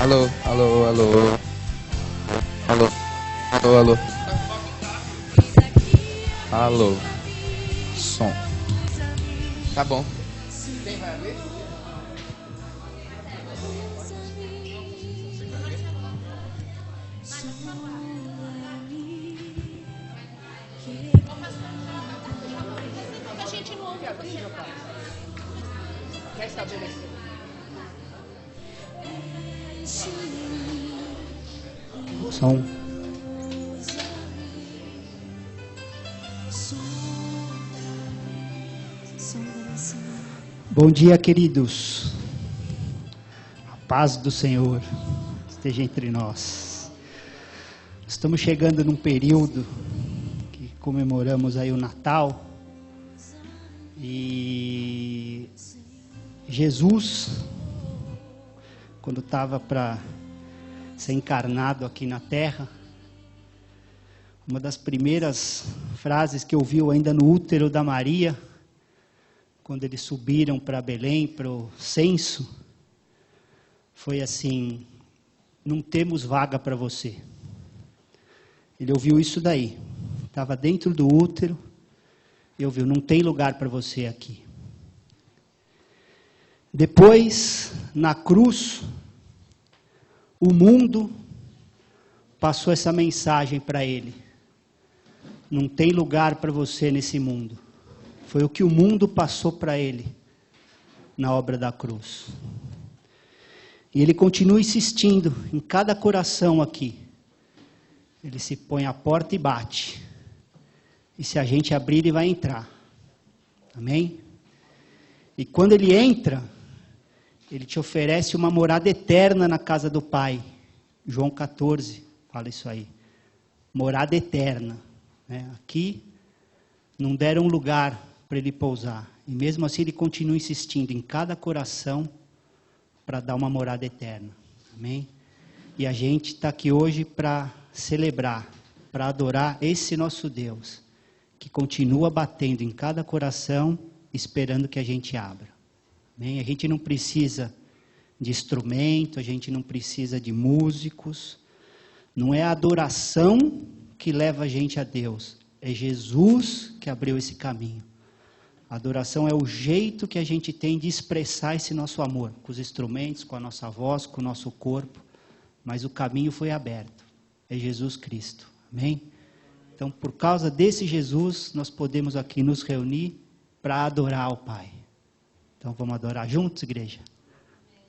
Alô, alô, alô. Alô, alô, alô. Alô. Som. Tá bom. Quem vai abrir? A gente não ouve agora. Quer estabelecer? Som. Bom dia, queridos. A paz do Senhor esteja entre nós. Estamos chegando num período que comemoramos aí o Natal. E Jesus, quando estava para ser encarnado aqui na Terra, uma das primeiras frases que ouviu ainda no útero da Maria, quando eles subiram para Belém, para o censo, foi assim: não temos vaga para você. Ele ouviu isso daí, estava dentro do útero, e ouviu: não tem lugar para você aqui. Depois, na cruz, o mundo passou essa mensagem para ele: não tem lugar para você nesse mundo. Foi o que o mundo passou para ele na obra da cruz. E ele continua insistindo em cada coração aqui. Ele se põe à porta e bate. E se a gente abrir, ele vai entrar. Amém? E quando ele entra, ele te oferece uma morada eterna na casa do Pai. João 14 fala isso aí. Morada eterna. Né? Aqui não deram lugar para ele pousar. E mesmo assim ele continua insistindo em cada coração para dar uma morada eterna. Amém? E a gente está aqui hoje para celebrar, para adorar esse nosso Deus, que continua batendo em cada coração, esperando que a gente abra. Amém? A gente não precisa de instrumento, a gente não precisa de músicos. Não é a adoração que leva a gente a Deus. É Jesus que abriu esse caminho. A adoração é o jeito que a gente tem de expressar esse nosso amor, com os instrumentos, com a nossa voz, com o nosso corpo. Mas o caminho foi aberto. É Jesus Cristo. Amém? Então, por causa desse Jesus, nós podemos aqui nos reunir para adorar o Pai. Então, vamos adorar juntos, igreja?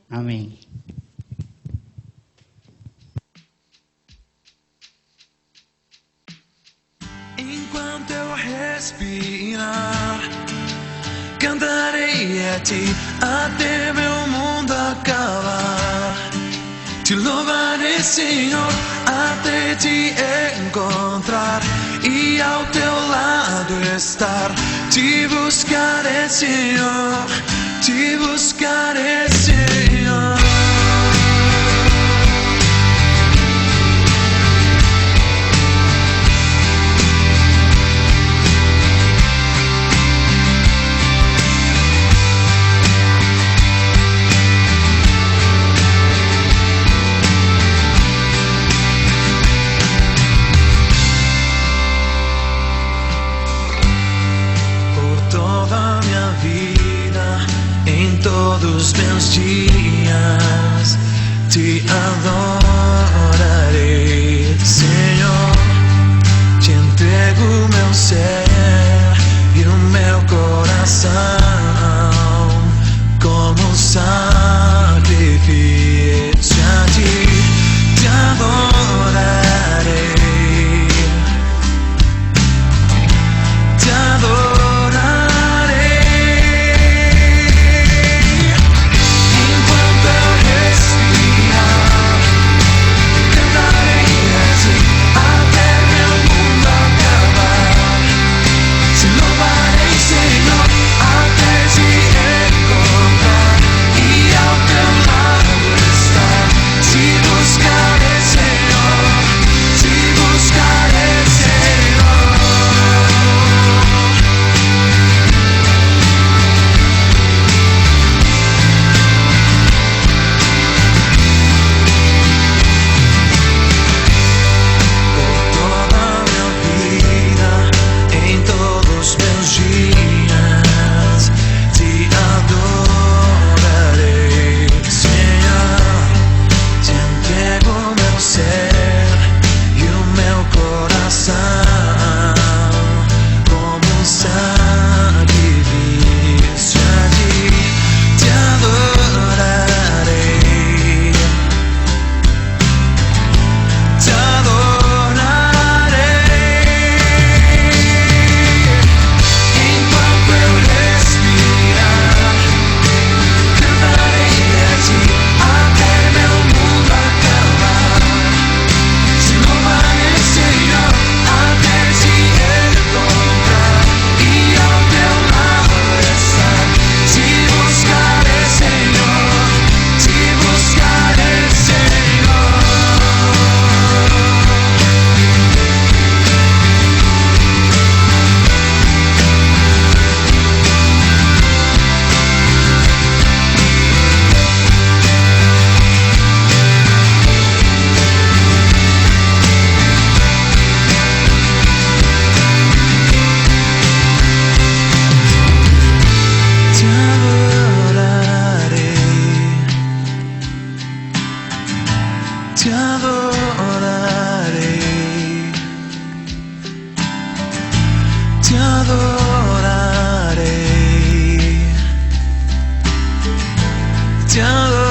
Amém. Enquanto eu respirar, cantarei a ti até meu mundo acabar. Te louvarei, Senhor, até te encontrar e ao teu lado estar. Te buscarei, Senhor, te buscarei, Senhor. Todos meus dias te adorarei, Senhor. Te entrego meu ser e o meu coração como sacrifício a ti. Te adorarei, te adorarei. te adoraré, te adoraré, te adoraré.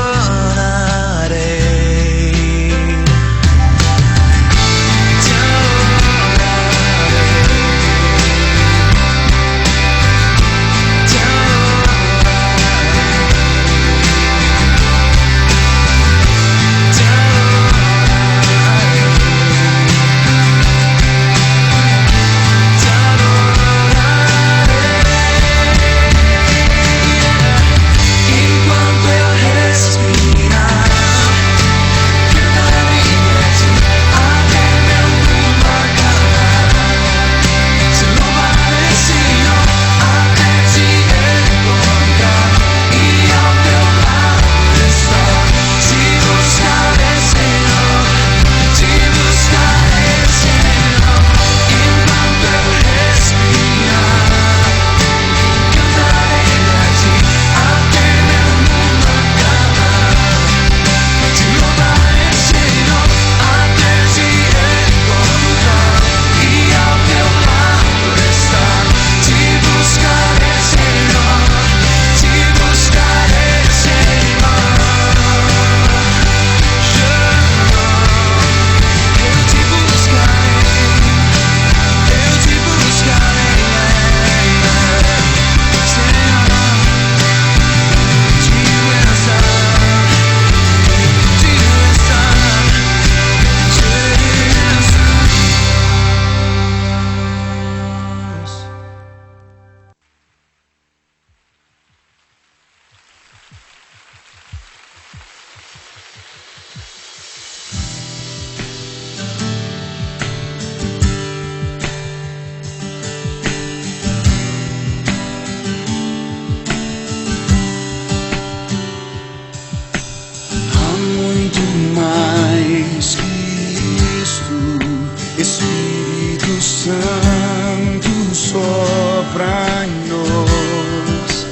Espírito Santo sopra em nós.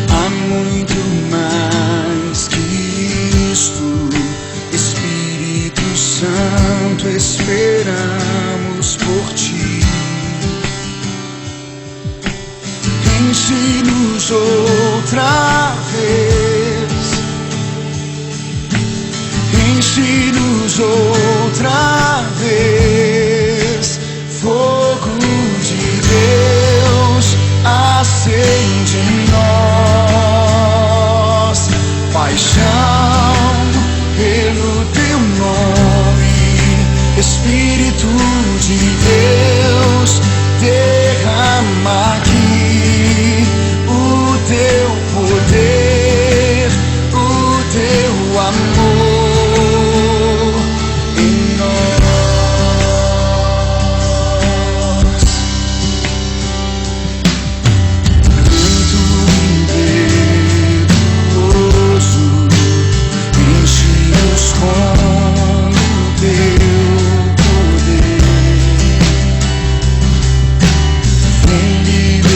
Há muito mais que isto, Espírito Santo, esperamos por ti. Enche-nos outra vez, enche-nos outra vez, fogo de Deus acende em nós, paixão pelo teu nome, Espírito de Deus, derrama aqui o teu poder, o teu amor. Only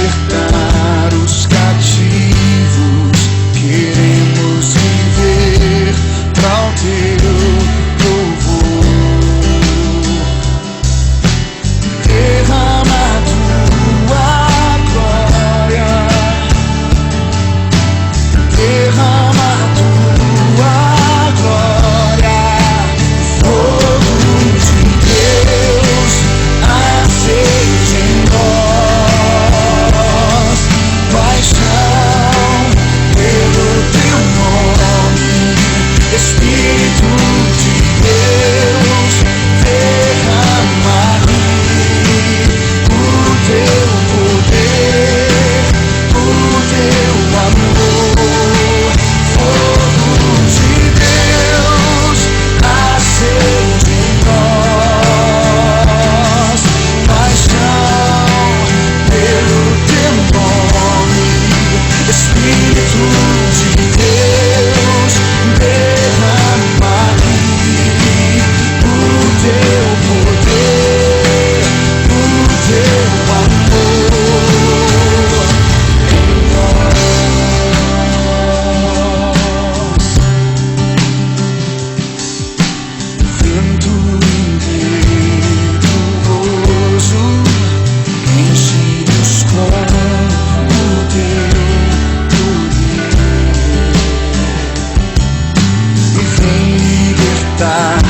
libertar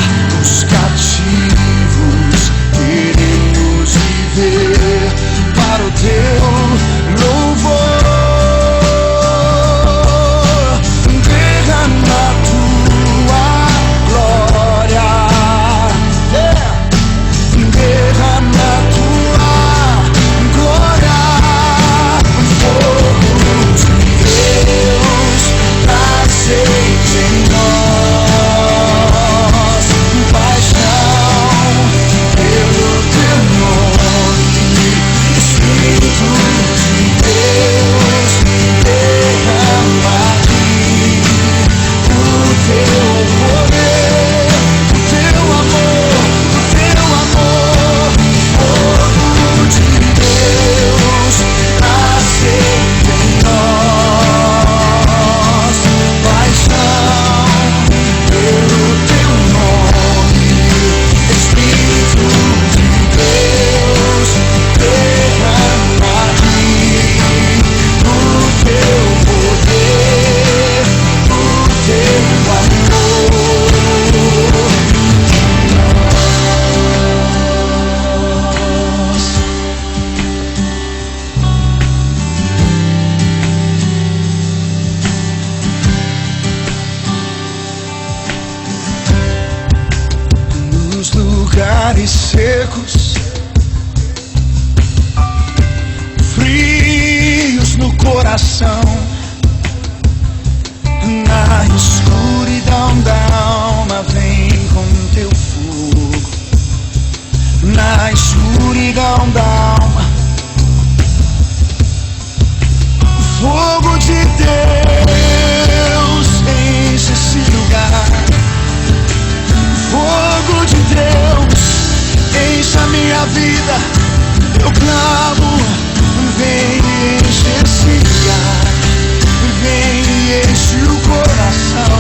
os cativos. Queremos viver para o teu louvor. Derrama a tua glória, derrama a tua glória. Fogo de Deus, acende em nós, paixão pelo teu nome. Espírito de Deus, derrama aqui o teu poder, o teu amor, o teu amor. Fogo de Deus, acende em nós, paixão pelo teu nome. Espírito de Deus, derrama aqui o teu poder, o teu amor. Nos lugares secos, frios no coração, na escuridão da alma, vem com teu fogo. Na escuridão da alma, fogo de Deus enche esse lugar. Fogo de Deus enche a minha vida. Eu clamo, vem e enche esse lugar. Vem e enche o coração.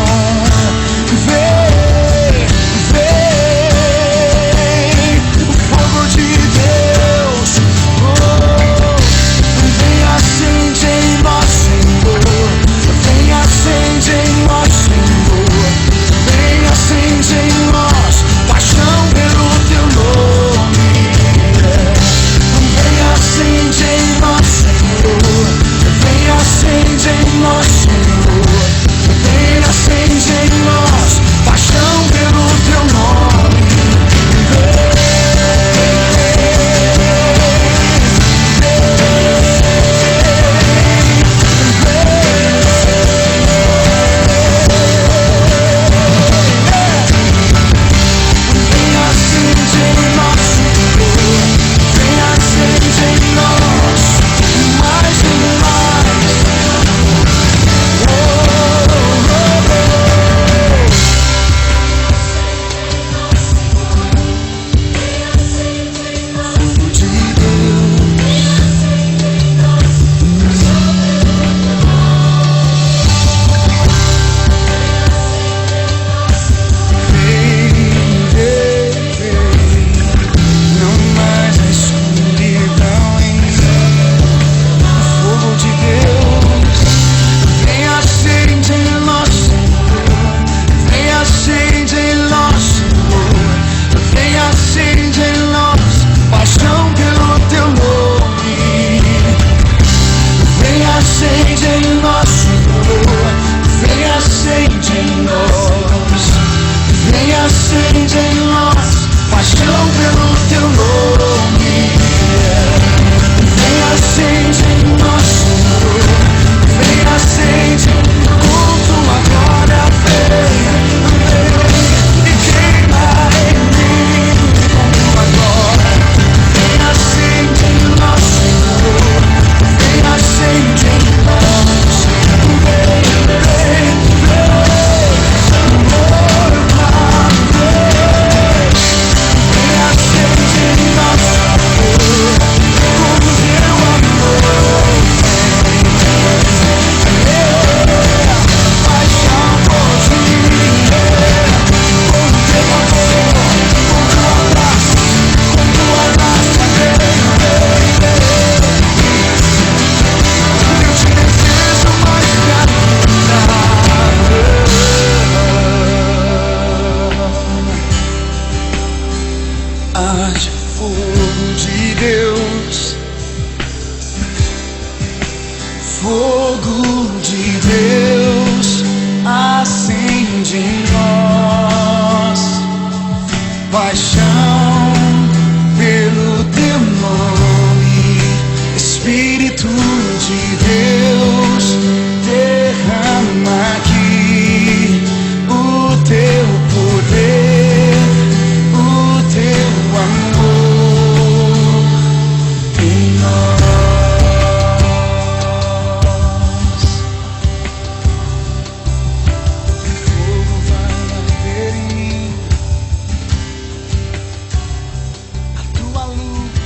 Vem, vem, o fogo de Deus. Oh, vem, acende em nós, Senhor. Vem, acende em nós, Senhor. Vem, acende em nós, paixão pelo teu nome. Vem, acende em nós, Senhor. nós paixão pelo teu nome. Espírito de Deus, derrama aqui o teu poder, o teu amor em nós. O fogo vai arder em mim, a tua luz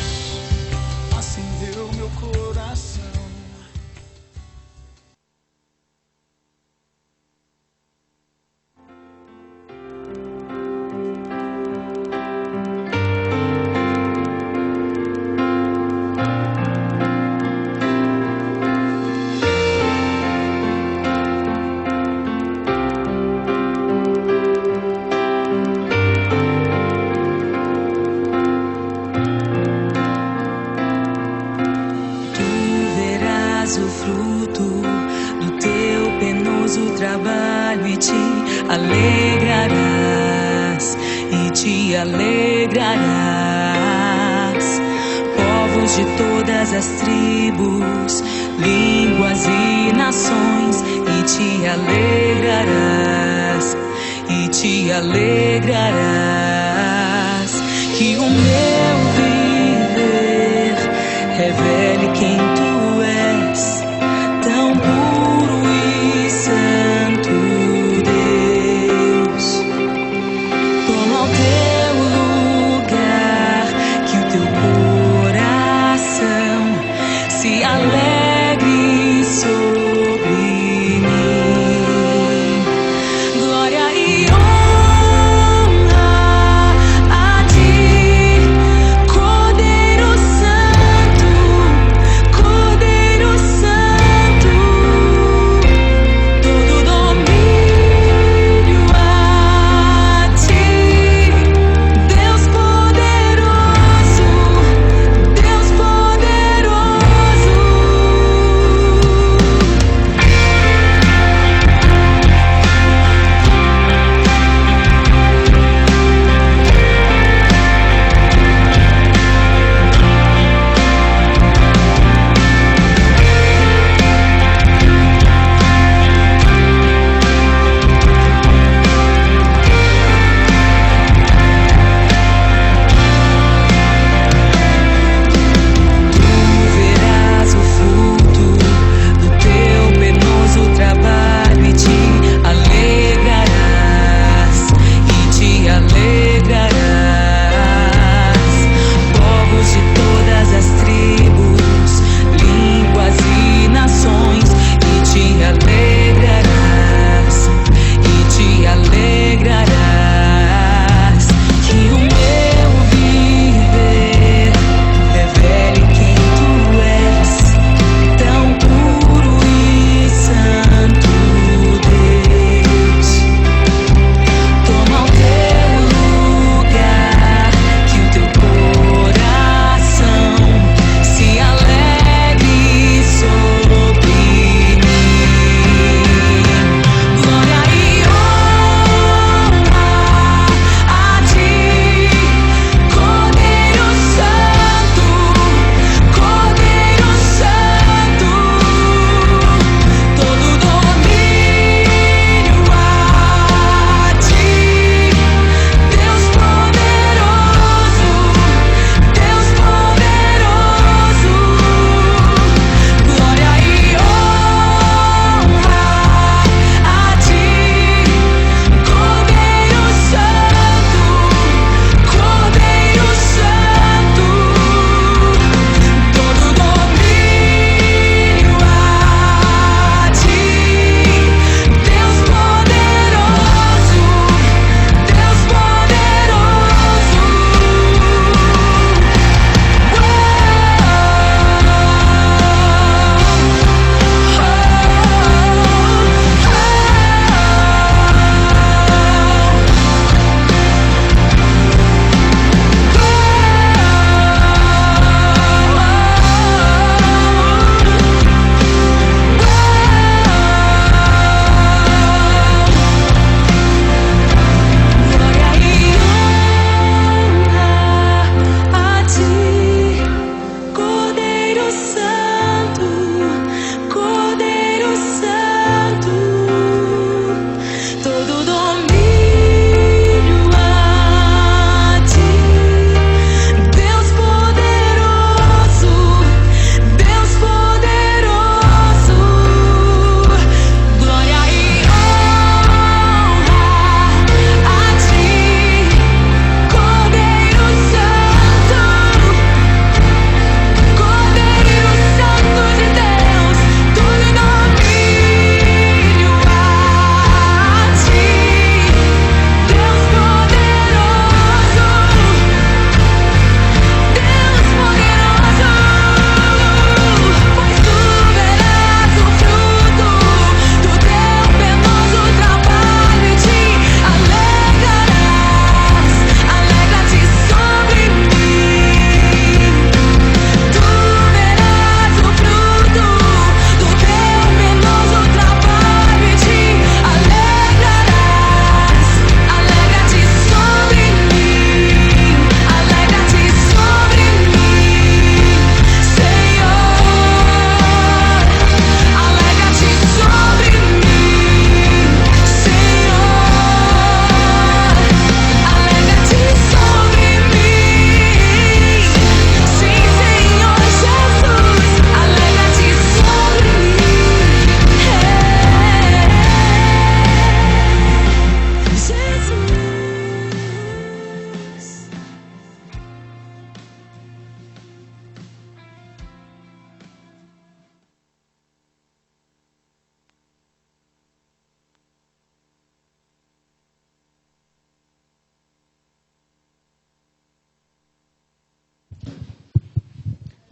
acendeu meu coração. Tu verás o fruto do teu penoso trabalho e te alegrarás, e te alegrarás. Povos de todas as tribos, línguas e nações, e te alegrarás, e te alegrarás. Que o meu viver revele quem tu és, tão puro e santo Deus. Toma o teu lugar, que o teu coração se alegre sobre mim. Glória e honra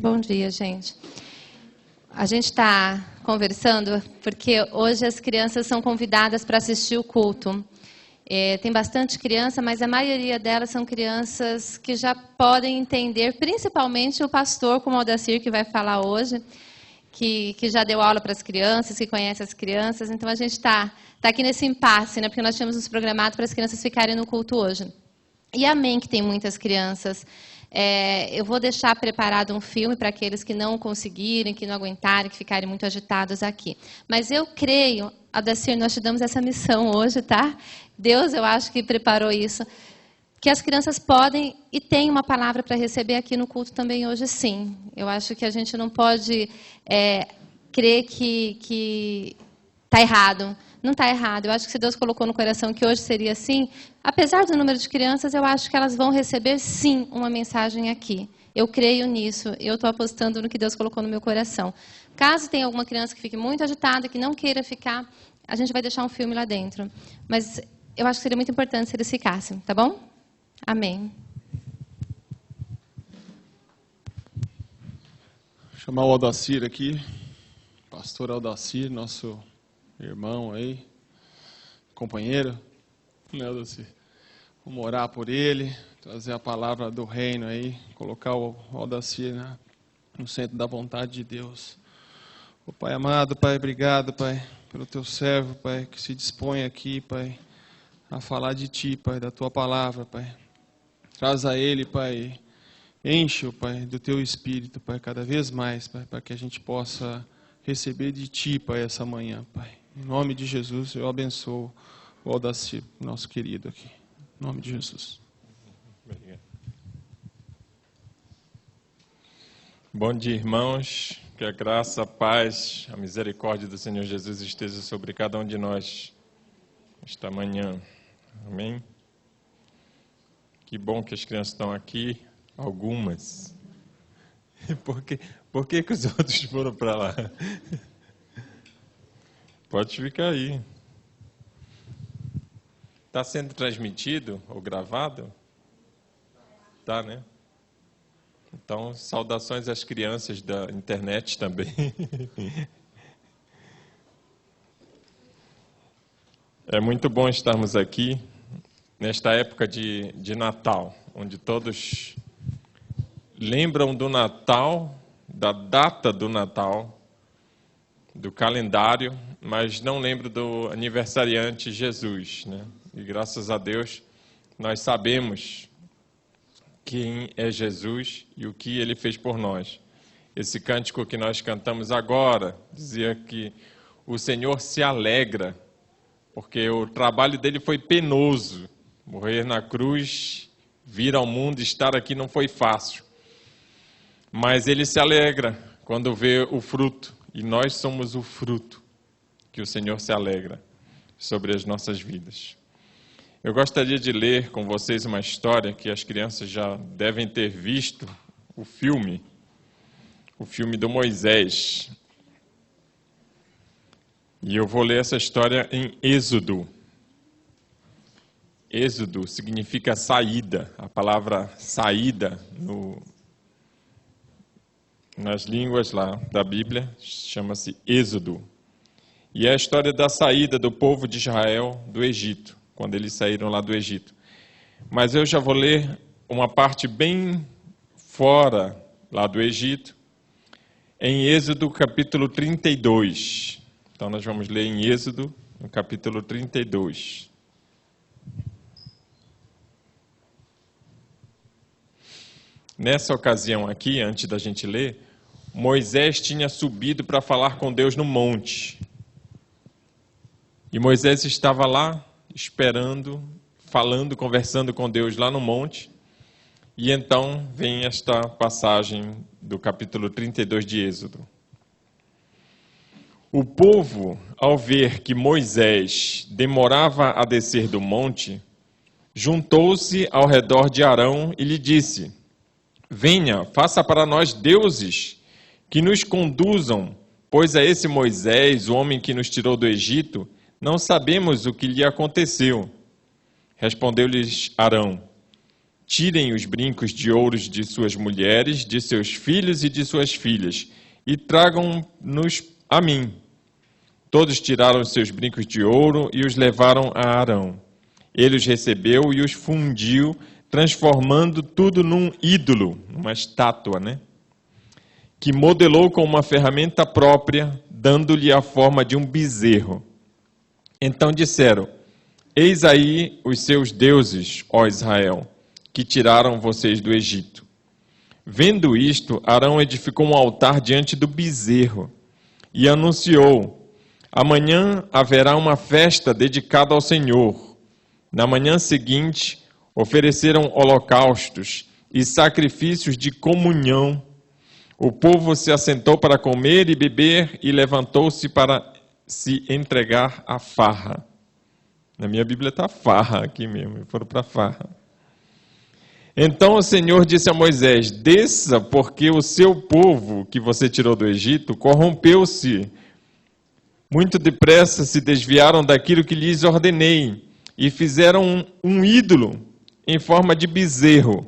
Bom dia, gente. A gente está conversando porque hoje as crianças são convidadas para assistir o culto. Tem bastante criança, mas a maioria delas são crianças que já podem entender, principalmente o pastor, como o Aldacir, que vai falar hoje, que já deu aula para as crianças, que conhece as crianças. Então, a gente está aqui nesse impasse, né, porque nós tínhamos nos programado para as crianças ficarem no culto hoje. E amém que tem muitas crianças. Eu vou deixar preparado um filme para aqueles que não conseguirem, que não aguentarem, que ficarem muito agitados aqui. Mas eu creio, Aldacir, nós te damos essa missão hoje, tá? Deus, eu acho que preparou isso. Que as crianças podem e têm uma palavra para receber aqui no culto também hoje, sim. Eu acho que a gente não pode crer que está errado. Não está errado. Eu acho que se Deus colocou no coração que hoje seria assim, apesar do número de crianças, eu acho que elas vão receber, sim, uma mensagem aqui. Eu creio nisso. Eu estou apostando no que Deus colocou no meu coração. Caso tenha alguma criança que fique muito agitada, que não queira ficar, a gente vai deixar um filme lá dentro. Mas eu acho que seria muito importante se eles ficassem, tá bom? Amém. Vou chamar o Aldacir aqui. Pastor Aldacir, nosso irmão aí, companheiro, né, Aldacir? Vamos orar por ele, trazer a palavra do reino aí, colocar o Aldacir, né, no centro da vontade de Deus. Ô Pai amado, Pai, obrigado, Pai, pelo teu servo, Pai, que se dispõe aqui, Pai, a falar de Ti, Pai, da Tua palavra, Pai. Traz a ele, Pai, enche-o, Pai, do Teu Espírito, Pai, cada vez mais, Pai, para que a gente possa receber de Ti, Pai, essa manhã, Pai. Em nome de Jesus, eu abençoo o Aldacir, nosso querido aqui. Em nome de Jesus. Obrigado. Bom dia, irmãos. Que a graça, a paz, a misericórdia do Senhor Jesus esteja sobre cada um de nós esta manhã. Amém? Que bom que as crianças estão aqui, algumas. Por que os outros foram para lá? Pode ficar aí. Está sendo transmitido ou gravado? Tá, né? Então, saudações às crianças da internet também. É muito bom estarmos aqui nesta época de Natal, onde todos lembram do Natal, da data do Natal, do calendário, mas não lembro do aniversariante Jesus, né? E graças a Deus nós sabemos quem é Jesus e o que Ele fez por nós. Esse cântico que nós cantamos agora dizia que o Senhor se alegra, porque o trabalho dele foi penoso. Morrer na cruz, vir ao mundo, estar aqui não foi fácil. Mas Ele se alegra quando vê o fruto. E nós somos o fruto que o Senhor se alegra sobre as nossas vidas. Eu gostaria de ler com vocês uma história que as crianças já devem ter visto, o filme do Moisés. E eu vou ler essa história em Êxodo. Êxodo significa saída. A palavra saída nas línguas lá da Bíblia chama-se Êxodo. E é a história da saída do povo de Israel do Egito, quando eles saíram lá do Egito. Mas eu já vou ler uma parte bem fora lá do Egito, em Êxodo capítulo 32. Então nós vamos ler em Êxodo, no capítulo 32. Nessa ocasião aqui, antes da gente ler, Moisés tinha subido para falar com Deus no monte. E Moisés estava lá, esperando, falando, conversando com Deus lá no monte. E então vem esta passagem do capítulo 32 de Êxodo. O povo, ao ver que Moisés demorava a descer do monte, juntou-se ao redor de Arão e lhe disse: venha, faça para nós deuses que nos conduzam, pois a esse Moisés, o homem que nos tirou do Egito, não sabemos o que lhe aconteceu. Respondeu-lhes Arão: tirem os brincos de ouro de suas mulheres, de seus filhos e de suas filhas, e tragam-nos a mim. Todos tiraram os seus brincos de ouro e os levaram a Arão. Ele os recebeu e os fundiu, transformando tudo num ídolo, uma estátua, que modelou com uma ferramenta própria, dando-lhe a forma de um bezerro. Então disseram: eis aí os seus deuses, ó Israel, que tiraram vocês do Egito. Vendo isto, Arão edificou um altar diante do bezerro e anunciou: amanhã haverá uma festa dedicada ao Senhor. Na manhã seguinte, ofereceram holocaustos e sacrifícios de comunhão. O povo se assentou para comer e beber e levantou-se para se entregar à farra. Na minha Bíblia está farra aqui mesmo, foram para a farra. Então o Senhor disse a Moisés: desça, porque o seu povo, que você tirou do Egito, corrompeu-se. Muito depressa se desviaram daquilo que lhes ordenei e fizeram um ídolo em forma de bezerro.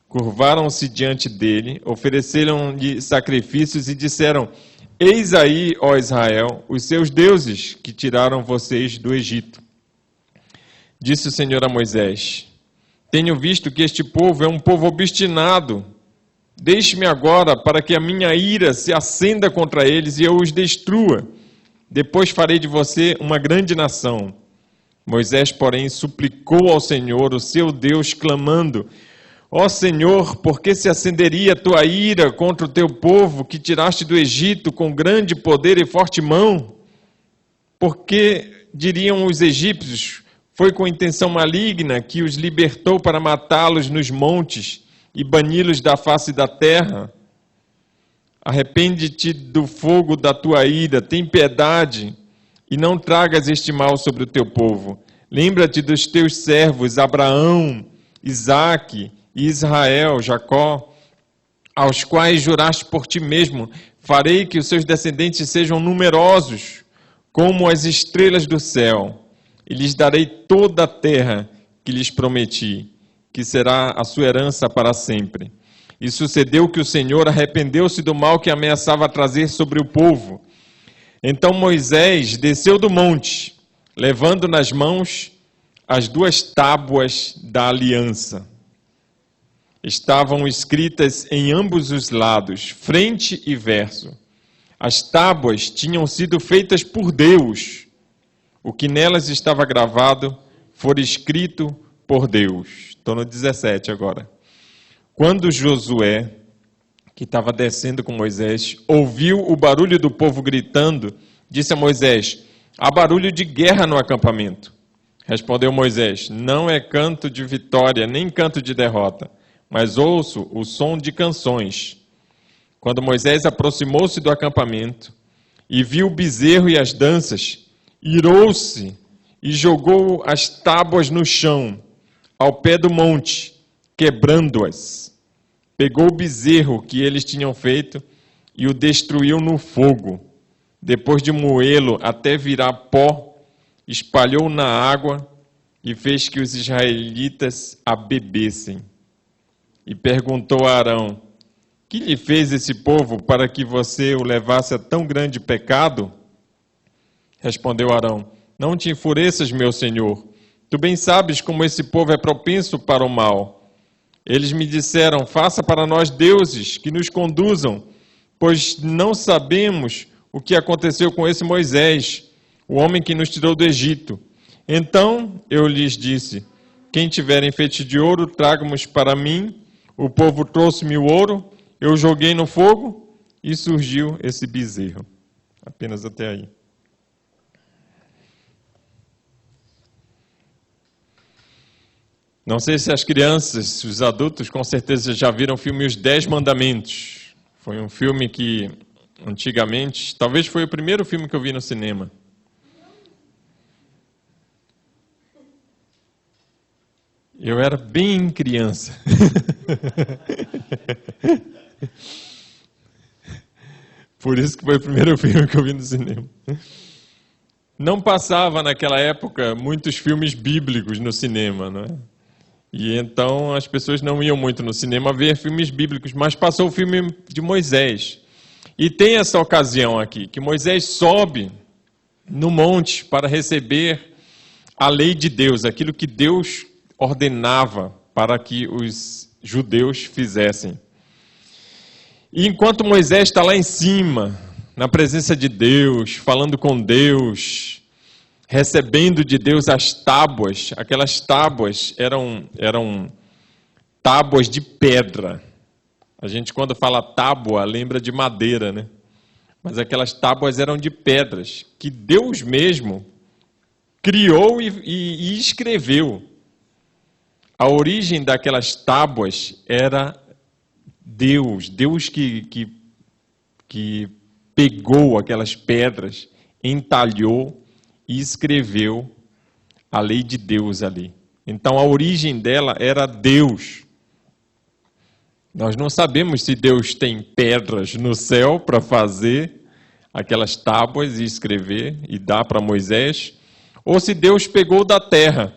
Curvaram-se diante dele, ofereceram-lhe sacrifícios e disseram: eis aí, ó Israel, os seus deuses que tiraram vocês do Egito. Disse o Senhor a Moisés: tenho visto que este povo é um povo obstinado. Deixe-me agora para que a minha ira se acenda contra eles e eu os destrua. Depois farei de você uma grande nação. Moisés, porém, suplicou ao Senhor, o seu Deus, clamando: ó Senhor, por que se acenderia a tua ira contra o teu povo que tiraste do Egito com grande poder e forte mão? Porque diriam os egípcios: foi com intenção maligna que os libertou para matá-los nos montes e bani-los da face da terra? Arrepende-te do fogo da tua ira, tem piedade, e não tragas este mal sobre o teu povo. Lembra-te dos teus servos, Abraão, Isaque e Israel, Jacó, aos quais juraste por ti mesmo: farei que os seus descendentes sejam numerosos, como as estrelas do céu, e lhes darei toda a terra que lhes prometi, que será a sua herança para sempre. E sucedeu que o Senhor arrependeu-se do mal que ameaçava trazer sobre o povo. Então Moisés desceu do monte, levando nas mãos as 2 tábuas da aliança. Estavam escritas em ambos os lados, frente e verso. As tábuas tinham sido feitas por Deus. O que nelas estava gravado fora escrito por Deus. Estou no 17 agora. Quando Josué, que estava descendo com Moisés, ouviu o barulho do povo gritando, disse a Moisés: há barulho de guerra no acampamento. Respondeu Moisés: não é canto de vitória, nem canto de derrota, mas ouço o som de canções. Quando Moisés aproximou-se do acampamento e viu o bezerro e as danças, irou-se e jogou as tábuas no chão, ao pé do monte, quebrando-as. Pegou o bezerro que eles tinham feito e o destruiu no fogo. Depois de moê-lo até virar pó, espalhou na água e fez que os israelitas a bebessem. E perguntou a Arão: que lhe fez esse povo para que você o levasse a tão grande pecado? Respondeu Arão: não te enfureças, meu senhor. Tu bem sabes como esse povo é propenso para o mal. Eles me disseram: faça para nós deuses que nos conduzam, pois não sabemos o que aconteceu com esse Moisés, o homem que nos tirou do Egito. Então eu lhes disse: quem tiver enfeite de ouro, traga-nos para mim. O povo trouxe-me o ouro, eu joguei no fogo e surgiu esse bezerro. Apenas até aí. Não sei se as crianças, os adultos, com certeza já viram o filme Os 10 Mandamentos. Foi um filme que, antigamente, talvez foi o primeiro filme que eu vi no cinema. Eu era bem criança. Por isso que foi o primeiro filme que eu vi no cinema. Não passava naquela época muitos filmes bíblicos no cinema, não é? E então as pessoas não iam muito no cinema ver filmes bíblicos, mas passou o filme de Moisés. E tem essa ocasião aqui, que Moisés sobe no monte para receber a lei de Deus, aquilo que Deus ordenava para que os judeus fizessem. E enquanto Moisés está lá em cima, na presença de Deus, falando com Deus, recebendo de Deus as tábuas, aquelas tábuas eram tábuas de pedra. A gente, quando fala tábua, lembra de madeira, né? Mas aquelas tábuas eram de pedras, que Deus mesmo criou e escreveu. A origem daquelas tábuas era Deus que pegou aquelas pedras, entalhou e escreveu a lei de Deus ali. Então a origem dela era Deus. Nós não sabemos se Deus tem pedras no céu para fazer aquelas tábuas e escrever e dar para Moisés, ou se Deus pegou da terra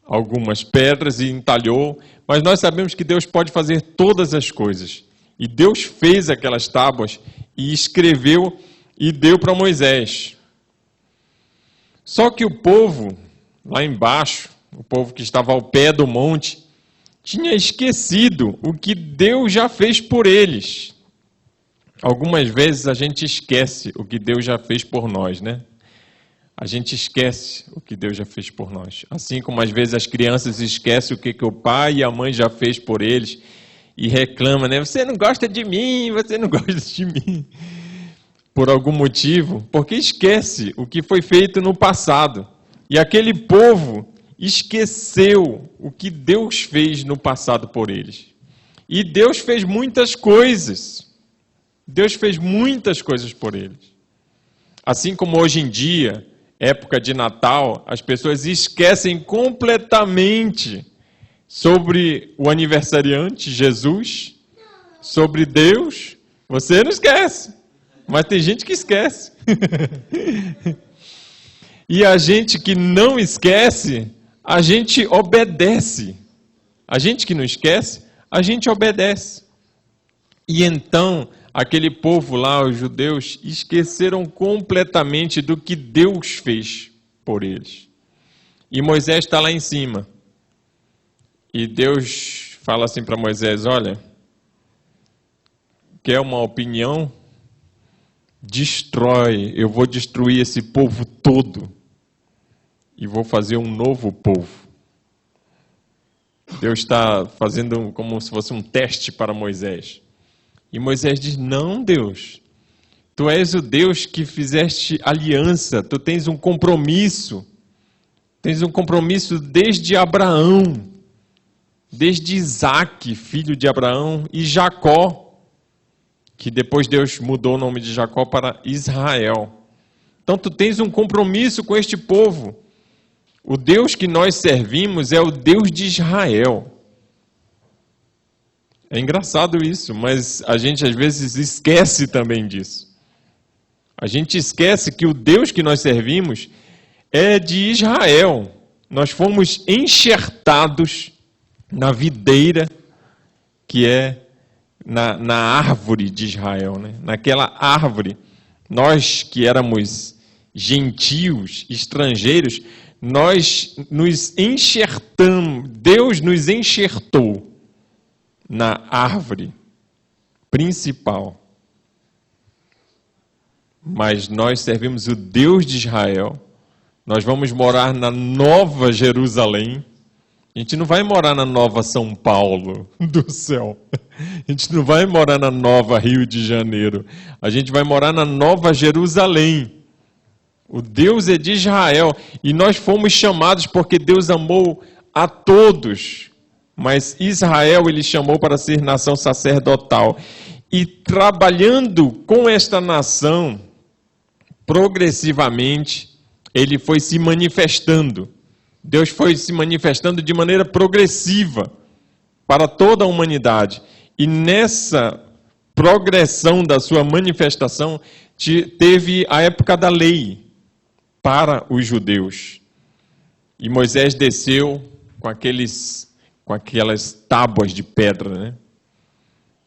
algumas pedras e entalhou, mas nós sabemos que Deus pode fazer todas as coisas. E Deus fez aquelas tábuas e escreveu e deu para Moisés. Só que o povo, lá embaixo, o povo que estava ao pé do monte, tinha esquecido o que Deus já fez por eles. Algumas vezes a gente esquece o que Deus já fez por nós, né? A gente esquece o que Deus já fez por nós. Assim como às vezes as crianças esquecem o que o pai e a mãe já fez por eles e reclamam, né? Você não gosta de mim, você não gosta de mim. Por algum motivo, porque esquece o que foi feito no passado. E aquele povo esqueceu o que Deus fez no passado por eles. E Deus fez muitas coisas. Deus fez muitas coisas por eles. Assim como hoje em dia, época de Natal, as pessoas esquecem completamente sobre o aniversariante, Jesus, sobre Deus. Você não esquece, mas tem gente que esquece. E a gente que não esquece, a gente obedece. A gente que não esquece, a gente obedece. E então, aquele povo lá, os judeus, esqueceram completamente do que Deus fez por eles. E Moisés está lá em cima. E Deus fala assim para Moisés, olha, quer uma opinião? Destrói, eu vou destruir esse povo todo. E vou fazer um novo povo. Deus está fazendo como se fosse um teste para Moisés. E Moisés diz, não, Deus, tu és o Deus que fizeste aliança, tu tens um compromisso desde Abraão, desde Isaque, filho de Abraão, e Jacó, que depois Deus mudou o nome de Jacó para Israel. Então tu tens um compromisso com este povo. O Deus que nós servimos é o Deus de Israel. É engraçado isso, mas a gente às vezes esquece também disso. A gente esquece que o Deus que nós servimos é de Israel. Nós fomos enxertados na videira que é na árvore de Israel, né? Naquela árvore. Nós que éramos gentios, estrangeiros, nós nos enxertamos, Deus nos enxertou na árvore principal. Mas nós servimos o Deus de Israel. Nós vamos morar na Nova Jerusalém. A gente não vai morar na Nova São Paulo do céu. A gente não vai morar na Nova Rio de Janeiro. A gente vai morar na Nova Jerusalém. O Deus é de Israel. E nós fomos chamados porque Deus amou a todos. Mas Israel ele chamou para ser nação sacerdotal. E trabalhando com esta nação, progressivamente, ele foi se manifestando. Deus foi se manifestando de maneira progressiva para toda a humanidade. E nessa progressão da sua manifestação, teve a época da lei para os judeus. E Moisés desceu com aqueles com aquelas tábuas de pedra, né?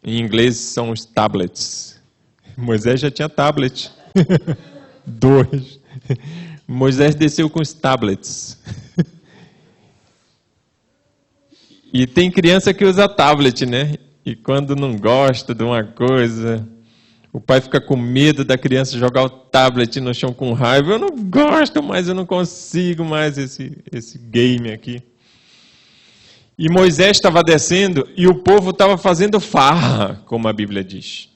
Em inglês são os tablets. Moisés já tinha tablet. 2. Moisés desceu com os tablets. E tem criança que usa tablet, né? E quando não gosta de uma coisa, o pai fica com medo da criança jogar o tablet no chão com raiva. Eu não gosto mais, eu não consigo mais esse game aqui. E Moisés estava descendo e o povo estava fazendo farra, como a Bíblia diz.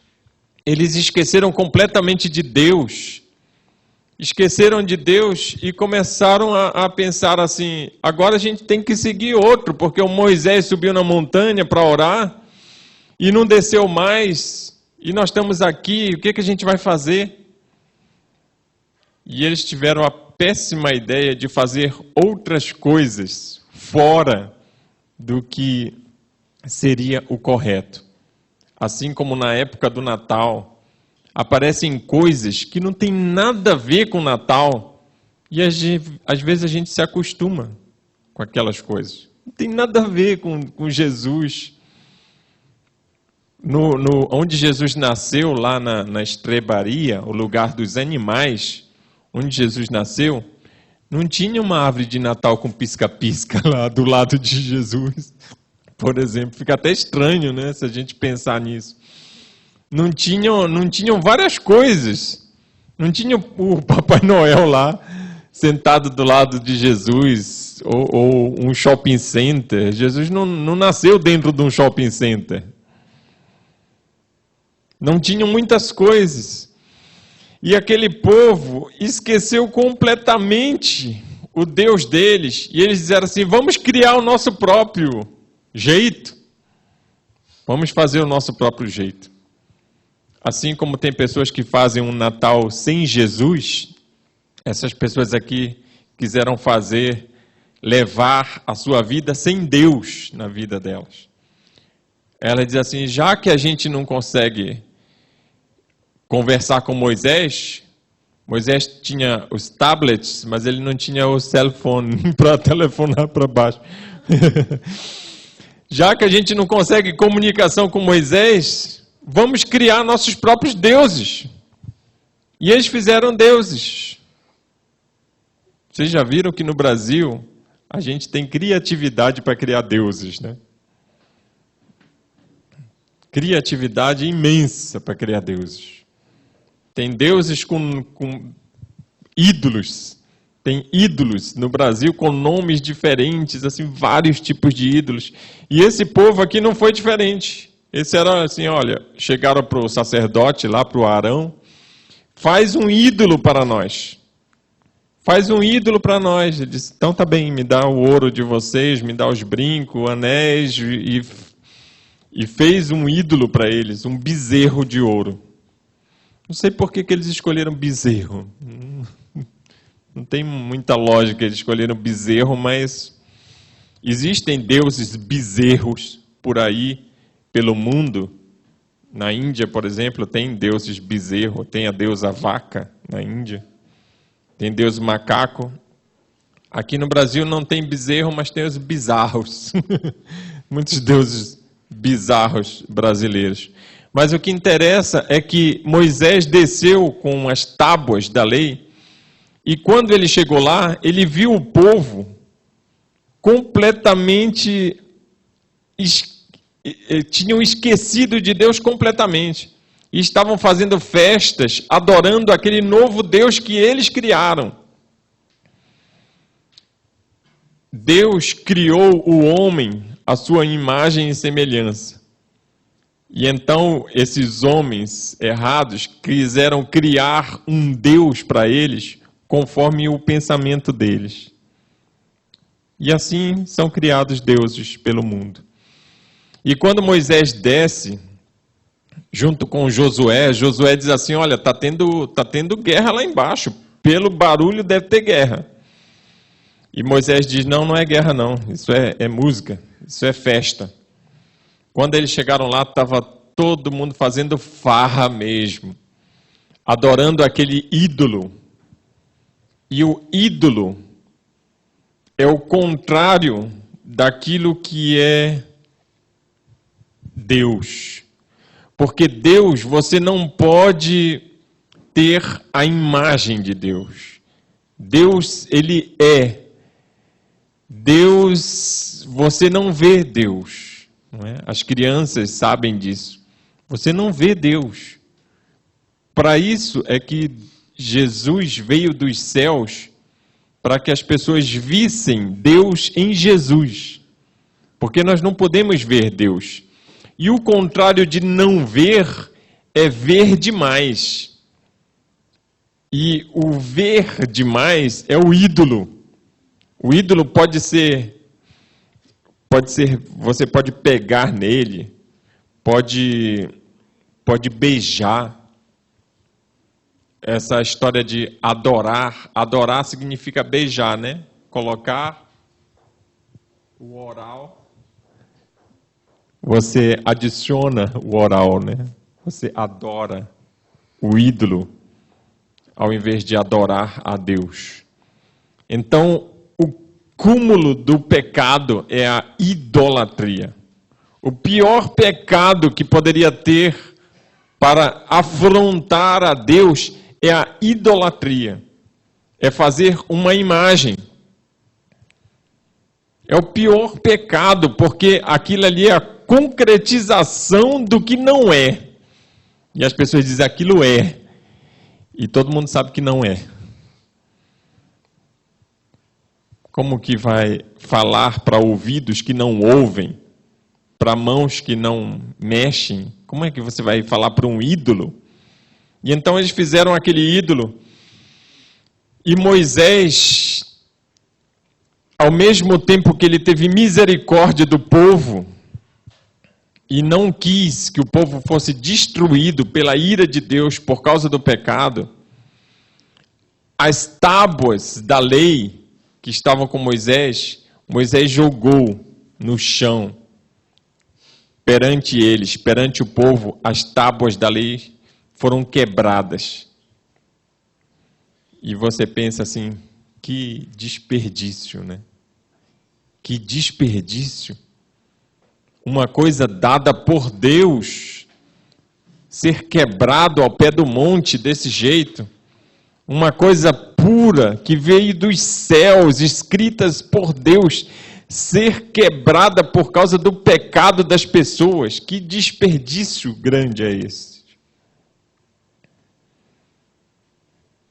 Eles esqueceram completamente de Deus. Esqueceram de Deus e começaram a pensar assim, agora a gente tem que seguir outro, porque o Moisés subiu na montanha para orar e não desceu mais, e nós estamos aqui, o que a gente vai fazer? E eles tiveram a péssima ideia de fazer outras coisas fora do que seria o correto. Assim como na época do Natal, aparecem coisas que não tem nada a ver com o Natal e às vezes a gente se acostuma com aquelas coisas. Não tem nada a ver com Jesus. Onde Jesus nasceu, lá na estrebaria, o lugar dos animais, onde Jesus nasceu, não tinha uma árvore de Natal com pisca-pisca lá do lado de Jesus, por exemplo. Fica até estranho, né, se a gente pensar nisso. Não tinham várias coisas. Não tinha o Papai Noel lá, sentado do lado de Jesus, ou um shopping center. Jesus não nasceu dentro de um shopping center. Não tinham muitas coisas. E aquele povo esqueceu completamente o Deus deles. E eles disseram assim, vamos criar o nosso próprio jeito. Vamos fazer o nosso próprio jeito. Assim como tem pessoas que fazem um Natal sem Jesus, essas pessoas aqui quiseram levar a sua vida sem Deus na vida delas. Ela diz assim, já que a gente não consegue conversar com Moisés, Moisés tinha os tablets, mas ele não tinha o cell phone para telefonar para baixo. Já que a gente não consegue comunicação com Moisés, vamos criar nossos próprios deuses. E eles fizeram deuses. Vocês já viram que no Brasil a gente tem criatividade para criar deuses, né? Criatividade imensa para criar deuses. Tem deuses com ídolos. Tem ídolos no Brasil com nomes diferentes, assim, vários tipos de ídolos. E esse povo aqui não foi diferente. Esse era assim, olha, chegaram para o sacerdote lá, para o Arão, faz um ídolo para nós. Faz um ídolo para nós. Ele disse, então tá bem, me dá o ouro de vocês, me dá os brincos, anéis, e fez um ídolo para eles, um bezerro de ouro. Não sei por que eles escolheram bezerro. Não tem muita lógica eles escolheram bezerro, mas existem deuses bezerros por aí, pelo mundo. Na Índia, por exemplo, tem deuses bezerro, tem a deusa vaca na Índia, tem deus macaco. Aqui no Brasil não tem bezerro, mas tem os bizarros. Muitos deuses bizarros brasileiros. Mas o que interessa é que Moisés desceu com as tábuas da lei e quando ele chegou lá, ele viu o povo completamente tinham esquecido de Deus completamente. E estavam fazendo festas, adorando aquele novo Deus que eles criaram. Deus criou o homem à sua imagem e semelhança. E então esses homens errados quiseram criar um Deus para eles, conforme o pensamento deles. E assim são criados deuses pelo mundo. E quando Moisés desce, junto com Josué, Josué diz assim, olha, tá tendo guerra lá embaixo, pelo barulho deve ter guerra. E Moisés diz, não é guerra não, isso é música, isso é festa. Quando eles chegaram lá, estava todo mundo fazendo farra mesmo, adorando aquele ídolo. E o ídolo é o contrário daquilo que é Deus. Porque Deus, você não pode ter a imagem de Deus. Deus, ele é. Deus, você não vê Deus. Não é? As crianças sabem disso. Você não vê Deus. Para isso é que Jesus veio dos céus, para que as pessoas vissem Deus em Jesus. Porque nós não podemos ver Deus. E o contrário de não ver é ver demais. E o ver demais é o ídolo. O ídolo pode ser, você pode pegar nele, pode beijar. Essa história de adorar, adorar significa beijar, né? Colocar o oral, você adiciona o oral, né? Você adora o ídolo, ao invés de adorar a Deus. Então, o cúmulo do pecado é a idolatria. O pior pecado que poderia ter para afrontar a Deus é a idolatria. É fazer uma imagem. É o pior pecado, porque aquilo ali é a concretização do que não é. E as pessoas dizem, aquilo é. E todo mundo sabe que não é. Como que vai falar para ouvidos que não ouvem, para mãos que não mexem? Como é que você vai falar para um ídolo? E então eles fizeram aquele ídolo. E Moisés, ao mesmo tempo que ele teve misericórdia do povo, e não quis que o povo fosse destruído pela ira de Deus por causa do pecado, as tábuas da lei que estavam com Moisés, Moisés jogou no chão, perante eles, perante o povo, as tábuas da lei foram quebradas. E você pensa assim, que desperdício, né? Que desperdício. Uma coisa dada por Deus ser quebrado ao pé do monte desse jeito. Uma coisa pura que veio dos céus, escritas por Deus, ser quebrada por causa do pecado das pessoas. Que desperdício grande é esse?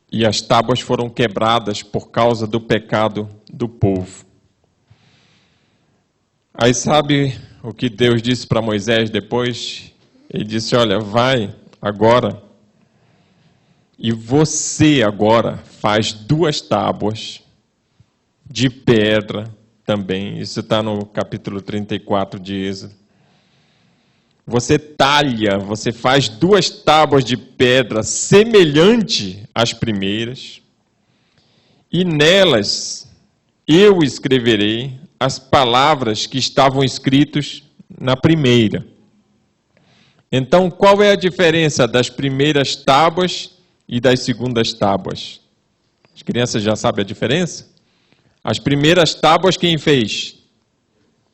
E as tábuas foram quebradas por causa do pecado do povo. Aí sabe o que Deus disse para Moisés depois? Ele disse, olha, vai agora, e você agora faz 2 tábuas de pedra também. Isso está no capítulo 34 de Êxodo. Você talha, você faz 2 tábuas de pedra semelhante às primeiras, e nelas eu escreverei as palavras que estavam escritas na primeira. Então, qual é a diferença das primeiras tábuas e das segundas tábuas? As crianças já sabem a diferença? As primeiras tábuas quem fez?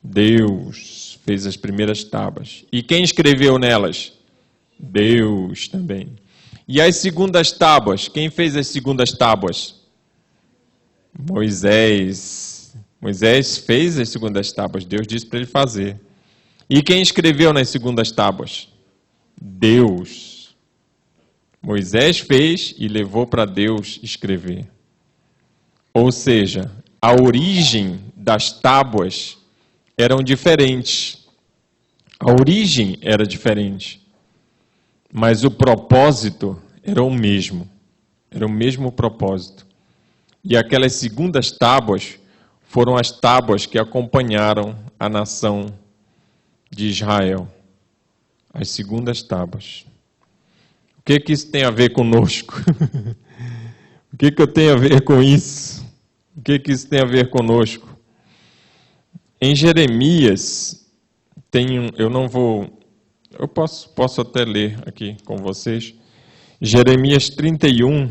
Deus fez as primeiras tábuas. E quem escreveu nelas? Deus também. E as segundas tábuas? Quem fez as segundas tábuas? Moisés. Moisés fez as segundas tábuas. Deus disse para ele fazer. E quem escreveu nas segundas tábuas? Deus. Moisés fez e levou para Deus escrever. Ou seja, a origem das tábuas eram diferentes. A origem era diferente. Mas o propósito era o mesmo. Era o mesmo propósito. E aquelas segundas tábuas foram as tábuas que acompanharam a nação de Israel. As segundas tábuas. O que isso tem a ver conosco? O que eu tenho a ver com isso? O que isso tem a ver conosco? Em Jeremias, eu posso até ler aqui com vocês. Jeremias 31.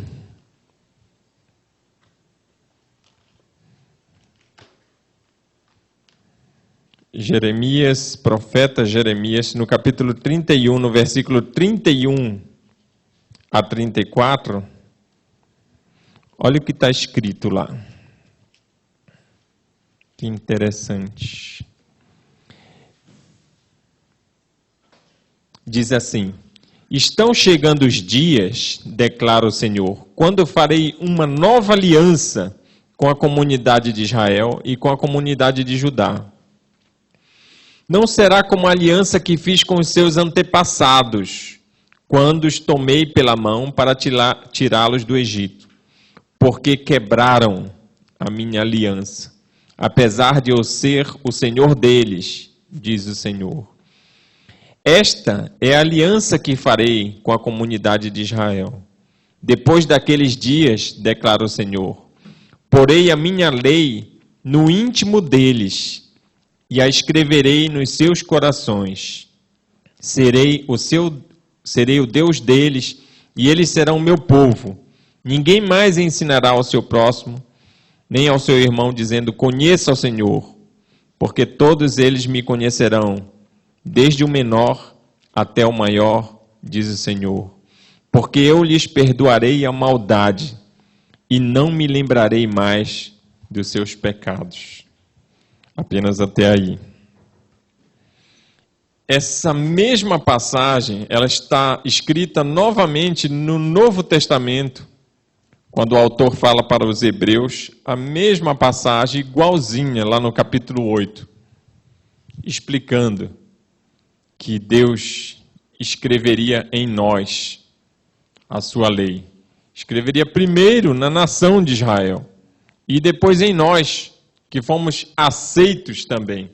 Jeremias, profeta Jeremias, no capítulo 31, no versículo 31 a 34, olha o que está escrito lá. Que interessante. Diz assim: estão chegando os dias, declara o Senhor, quando eu farei uma nova aliança com a comunidade de Israel e com a comunidade de Judá. Não será como a aliança que fiz com os seus antepassados, quando os tomei pela mão para tirá-los do Egito, porque quebraram a minha aliança, apesar de eu ser o Senhor deles, diz o Senhor. Esta é a aliança que farei com a comunidade de Israel. Depois daqueles dias, declara o Senhor, porei a minha lei no íntimo deles e a escreverei nos seus corações. Serei o Deus deles e eles serão o meu povo. Ninguém mais ensinará ao seu próximo, nem ao seu irmão, dizendo, conheça o Senhor, porque todos eles me conhecerão, desde o menor até o maior, diz o Senhor. Porque eu lhes perdoarei a maldade e não me lembrarei mais dos seus pecados. Apenas até aí. Essa mesma passagem, ela está escrita novamente no Novo Testamento, quando o autor fala para os hebreus, a mesma passagem, igualzinha, lá no capítulo 8, explicando que Deus escreveria em nós a sua lei. Escreveria primeiro na nação de Israel e depois em nós, que fomos aceitos também.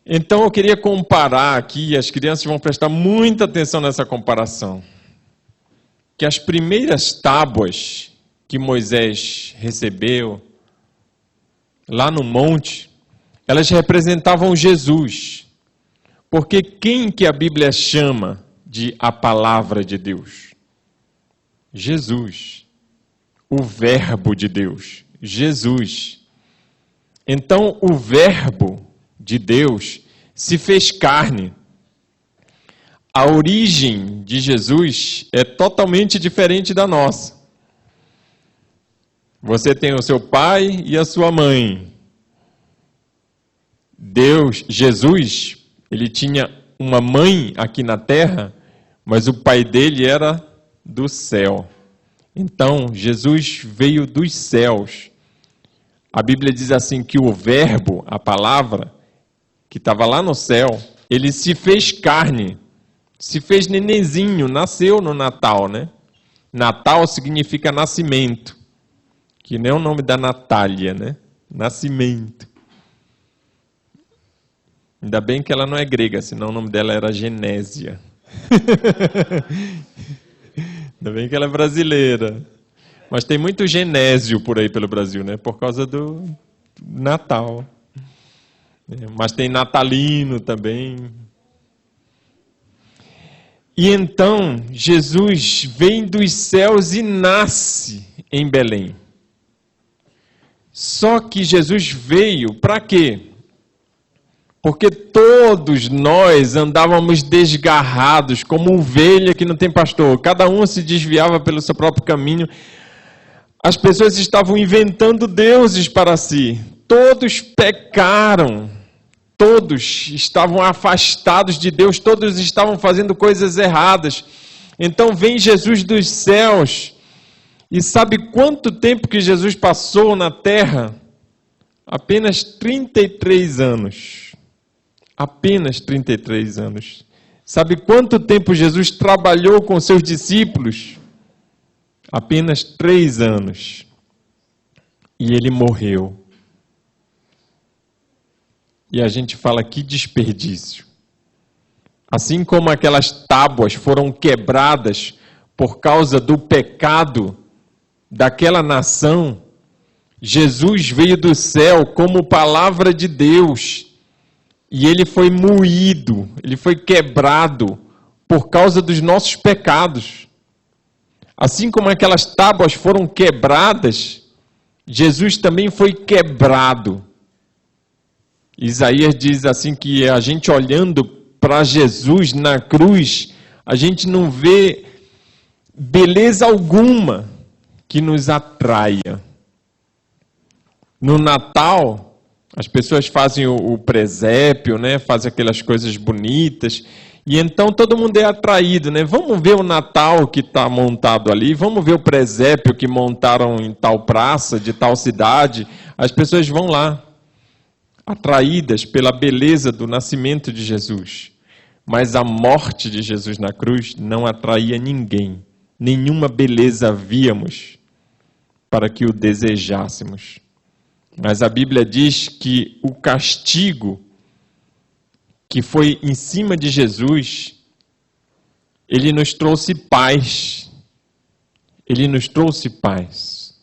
Então eu queria comparar aqui, as crianças vão prestar muita atenção nessa comparação, que as primeiras tábuas que Moisés recebeu lá no monte, elas representavam Jesus. Porque quem que a Bíblia chama de a palavra de Deus? Jesus. O verbo de Deus. Jesus. Então, o verbo de Deus se fez carne. A origem de Jesus é totalmente diferente da nossa. Você tem o seu pai e a sua mãe. Jesus, ele tinha uma mãe aqui na terra, mas o pai dele era do céu. Então, Jesus veio dos céus. A Bíblia diz assim que o verbo, a palavra, que estava lá no céu, ele se fez carne, se fez nenenzinho, nasceu no Natal, né? Natal significa nascimento, que nem é o nome da Natália, né? Nascimento. Ainda bem que ela não é grega, senão o nome dela era Genésia. Ainda bem que ela é brasileira. Mas tem muito Genésio por aí pelo Brasil, né? Por causa do Natal. Mas tem natalino também. E então, Jesus vem dos céus e nasce em Belém. Só que Jesus veio para quê? Porque todos nós andávamos desgarrados, como ovelha que não tem pastor. Cada um se desviava pelo seu próprio caminho. As pessoas estavam inventando deuses para si. Todos pecaram. Todos estavam afastados de Deus. Todos estavam fazendo coisas erradas. Então vem Jesus dos céus. E sabe quanto tempo que Jesus passou na terra? Apenas 33 anos. Apenas 33 anos. Sabe quanto tempo Jesus trabalhou com seus discípulos? Apenas 3 anos. E ele morreu. E a gente fala, que desperdício. Assim como aquelas tábuas foram quebradas por causa do pecado daquela nação, Jesus veio do céu como palavra de Deus. E ele foi moído, ele foi quebrado por causa dos nossos pecados. Assim como aquelas tábuas foram quebradas, Jesus também foi quebrado. Isaías diz assim que a gente olhando para Jesus na cruz, a gente não vê beleza alguma que nos atraia. No Natal, as pessoas fazem o presépio, né? Fazem aquelas coisas bonitas, e então todo mundo é atraído, né? Vamos ver o Natal que está montado ali, vamos ver o presépio que montaram em tal praça, de tal cidade. As pessoas vão lá, atraídas pela beleza do nascimento de Jesus. Mas a morte de Jesus na cruz não atraía ninguém. Nenhuma beleza víamos para que o desejássemos. Mas a Bíblia diz que o castigo que foi em cima de Jesus, ele nos trouxe paz. Ele nos trouxe paz.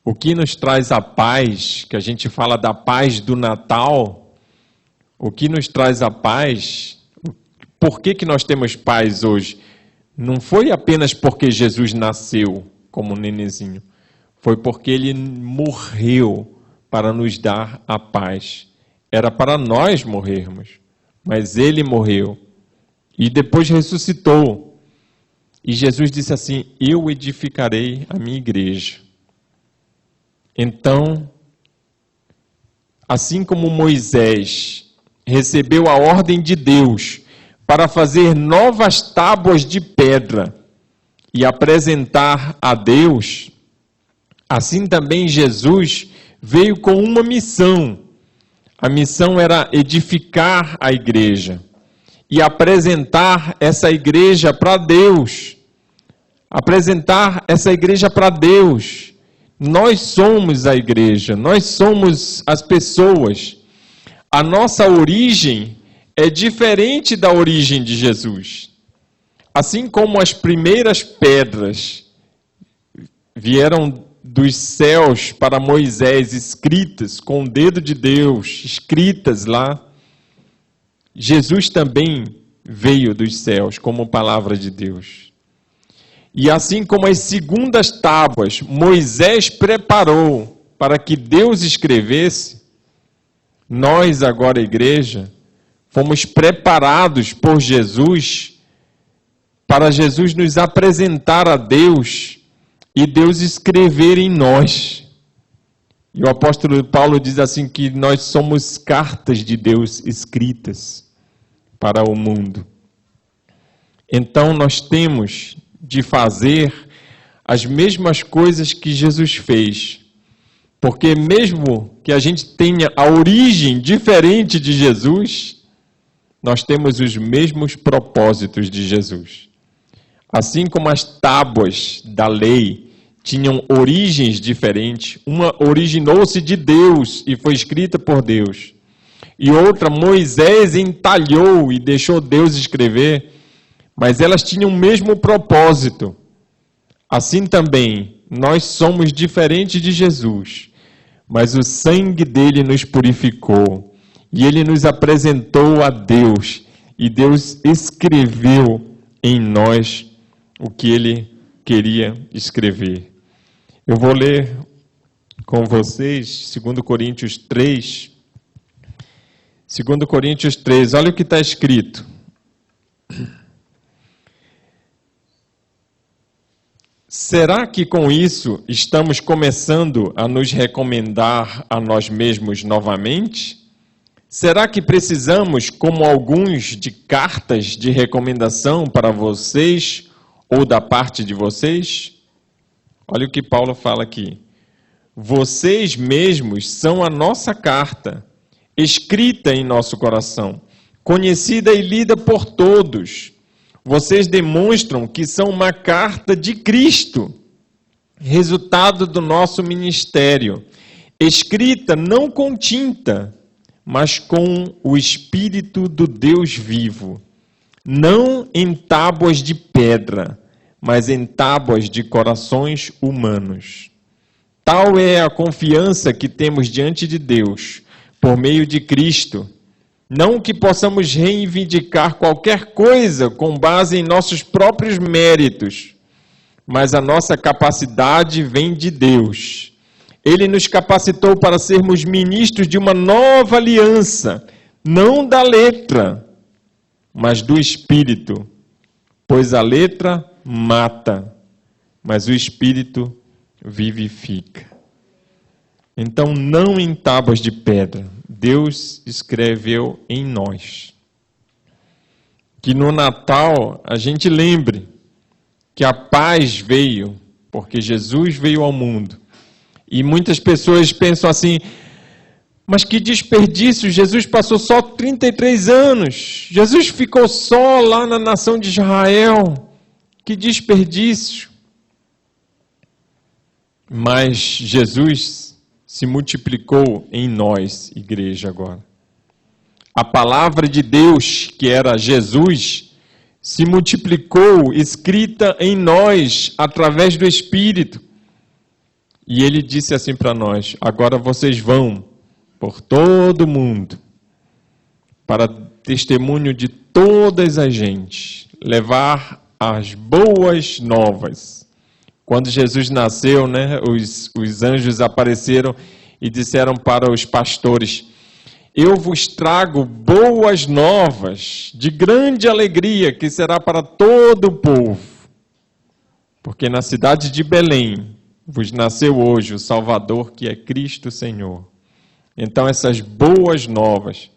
O que nos traz a paz, que a gente fala da paz do Natal, o que nos traz a paz, por que nós temos paz hoje? Não foi apenas porque Jesus nasceu como um nenezinho, foi porque ele morreu para nos dar a paz. Era para nós morrermos, mas ele morreu e depois ressuscitou. E Jesus disse assim: eu edificarei a minha igreja. Então, assim como Moisés recebeu a ordem de Deus para fazer novas tábuas de pedra e apresentar a Deus, assim também Jesus veio com uma missão. A missão era edificar a igreja e apresentar essa igreja para Deus. Apresentar essa igreja para Deus. Nós somos a igreja, nós somos as pessoas. A nossa origem é diferente da origem de Jesus. Assim como as primeiras pedras vieram dos céus para Moisés, escritas com o dedo de Deus, escritas lá, Jesus também veio dos céus como palavra de Deus. E assim como as segundas tábuas Moisés preparou para que Deus escrevesse, nós agora, igreja, fomos preparados por Jesus para Jesus nos apresentar a Deus e Deus escrever em nós. E o apóstolo Paulo diz assim que nós somos cartas de Deus escritas para o mundo. Então nós temos de fazer as mesmas coisas que Jesus fez. Porque mesmo que a gente tenha a origem diferente de Jesus, nós temos os mesmos propósitos de Jesus. Assim como as tábuas da lei tinham origens diferentes, uma originou-se de Deus e foi escrita por Deus, e outra Moisés entalhou e deixou Deus escrever, mas elas tinham o mesmo propósito. Assim também, nós somos diferentes de Jesus, mas o sangue dele nos purificou, e ele nos apresentou a Deus, e Deus escreveu em nós o que ele queria escrever. Eu vou ler com vocês 2 Coríntios 3. 2 Coríntios 3, olha o que está escrito. Será que com isso estamos começando a nos recomendar a nós mesmos novamente? Será que precisamos, como alguns, de cartas de recomendação para vocês ou da parte de vocês? Olha o que Paulo fala aqui. Vocês mesmos são a nossa carta, escrita em nosso coração, conhecida e lida por todos. Vocês demonstram que são uma carta de Cristo, resultado do nosso ministério, escrita não com tinta, mas com o Espírito do Deus vivo, não em tábuas de pedra, mas em tábuas de corações humanos. Tal é a confiança que temos diante de Deus, por meio de Cristo. Não que possamos reivindicar qualquer coisa com base em nossos próprios méritos, mas a nossa capacidade vem de Deus. Ele nos capacitou para sermos ministros de uma nova aliança, não da letra, mas do Espírito. Pois a letra mata, mas o Espírito vivifica. Então, não em tábuas de pedra, Deus escreveu em nós. Que no Natal a gente lembre que a paz veio, porque Jesus veio ao mundo. E muitas pessoas pensam assim, mas que desperdício, Jesus passou só 33 anos, Jesus ficou só lá na nação de Israel, que desperdício. Mas Jesus se multiplicou em nós, igreja, agora. A palavra de Deus, que era Jesus, se multiplicou, escrita em nós, através do Espírito. E ele disse assim para nós, agora vocês vão por todo o mundo, para testemunho de todas as gentes, levar as boas novas. Quando Jesus nasceu, né, os anjos apareceram e disseram para os pastores, eu vos trago boas novas, de grande alegria, que será para todo o povo. Porque na cidade de Belém, vos nasceu hoje o Salvador, que é Cristo Senhor. Então essas boas novas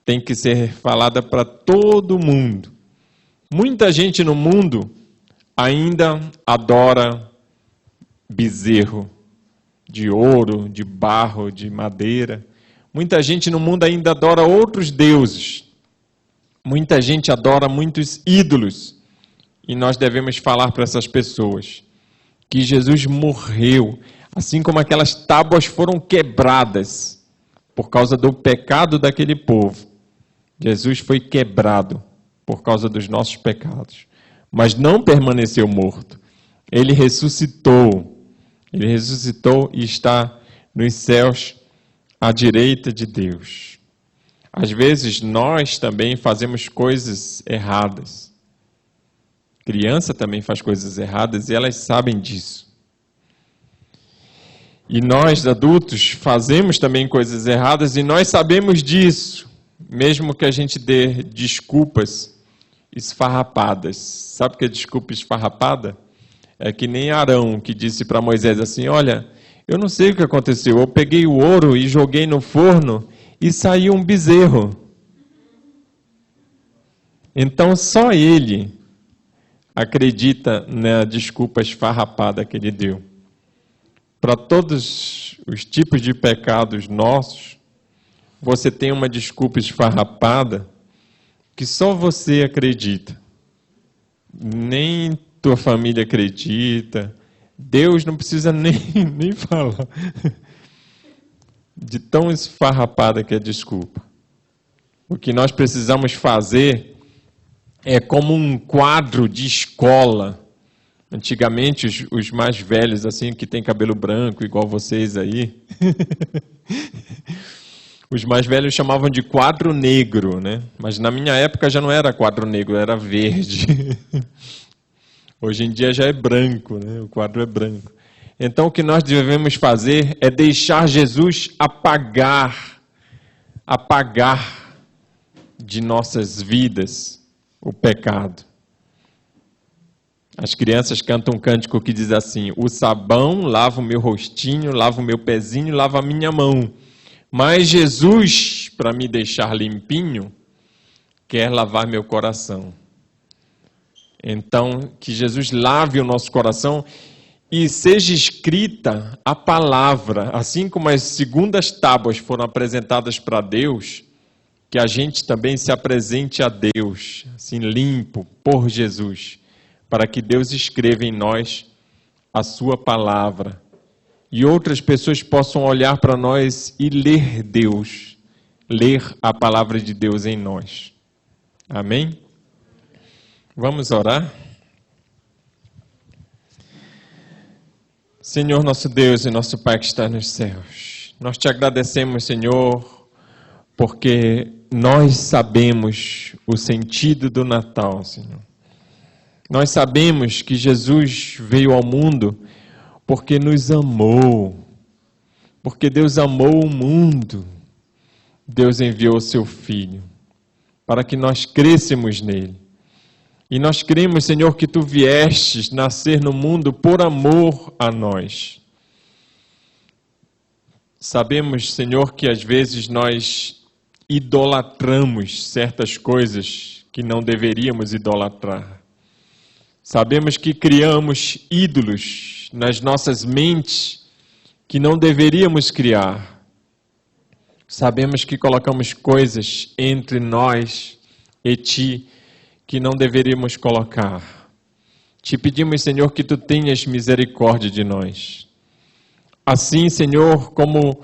têm que ser faladas para todo mundo. Muita gente no mundo ainda adora bezerro de ouro, de barro, de madeira. Muita gente no mundo ainda adora outros deuses. Muita gente adora muitos ídolos. E nós devemos falar para essas pessoas que Jesus morreu, assim como aquelas tábuas foram quebradas por causa do pecado daquele povo. Jesus foi quebrado por causa dos nossos pecados, mas não permaneceu morto. Ele ressuscitou e está nos céus à direita de Deus. Às vezes nós também fazemos coisas erradas. Criança também faz coisas erradas e elas sabem disso. E nós, adultos, fazemos também coisas erradas e nós sabemos disso, mesmo que a gente dê desculpas esfarrapadas. Sabe o que é desculpa esfarrapada? É que nem Arão, que disse para Moisés assim, olha, eu não sei o que aconteceu, eu peguei o ouro e joguei no forno e saiu um bezerro. Então só ele acredita na desculpa esfarrapada que ele deu. Para todos os tipos de pecados nossos, você tem uma desculpa esfarrapada que só você acredita. Nem tua família acredita. Deus não precisa nem falar. De tão esfarrapada que é a desculpa. O que nós precisamos fazer é como um quadro de escola. Antigamente, os mais velhos, assim, que tem cabelo branco, igual vocês aí, os mais velhos chamavam de quadro negro, né? Mas na minha época já não era quadro negro, era verde. Hoje em dia já é branco, né? O quadro é branco. Então, o que nós devemos fazer é deixar Jesus apagar de nossas vidas o pecado. As crianças cantam um cântico que diz assim, o sabão lava o meu rostinho, lava o meu pezinho, lava a minha mão. Mas Jesus, para me deixar limpinho, quer lavar meu coração. Então, que Jesus lave o nosso coração e seja escrita a palavra, assim como as segundas tábuas foram apresentadas para Deus, que a gente também se apresente a Deus, assim limpo, por Jesus, para que Deus escreva em nós a sua palavra. E outras pessoas possam olhar para nós e ler Deus, ler a palavra de Deus em nós. Amém? Vamos orar? Senhor nosso Deus e nosso Pai que está nos céus, nós te agradecemos, Senhor, porque nós sabemos o sentido do Natal, Senhor. Nós sabemos que Jesus veio ao mundo porque nos amou. Porque Deus amou o mundo, Deus enviou o seu Filho, para que nós crescemos nele. E nós cremos, Senhor, que Tu viestes nascer no mundo por amor a nós. Sabemos, Senhor, que às vezes nós idolatramos certas coisas que não deveríamos idolatrar. Sabemos que criamos ídolos nas nossas mentes que não deveríamos criar. Sabemos que colocamos coisas entre nós e Ti que não deveríamos colocar. Te pedimos, Senhor, que Tu tenhas misericórdia de nós. Assim, Senhor, como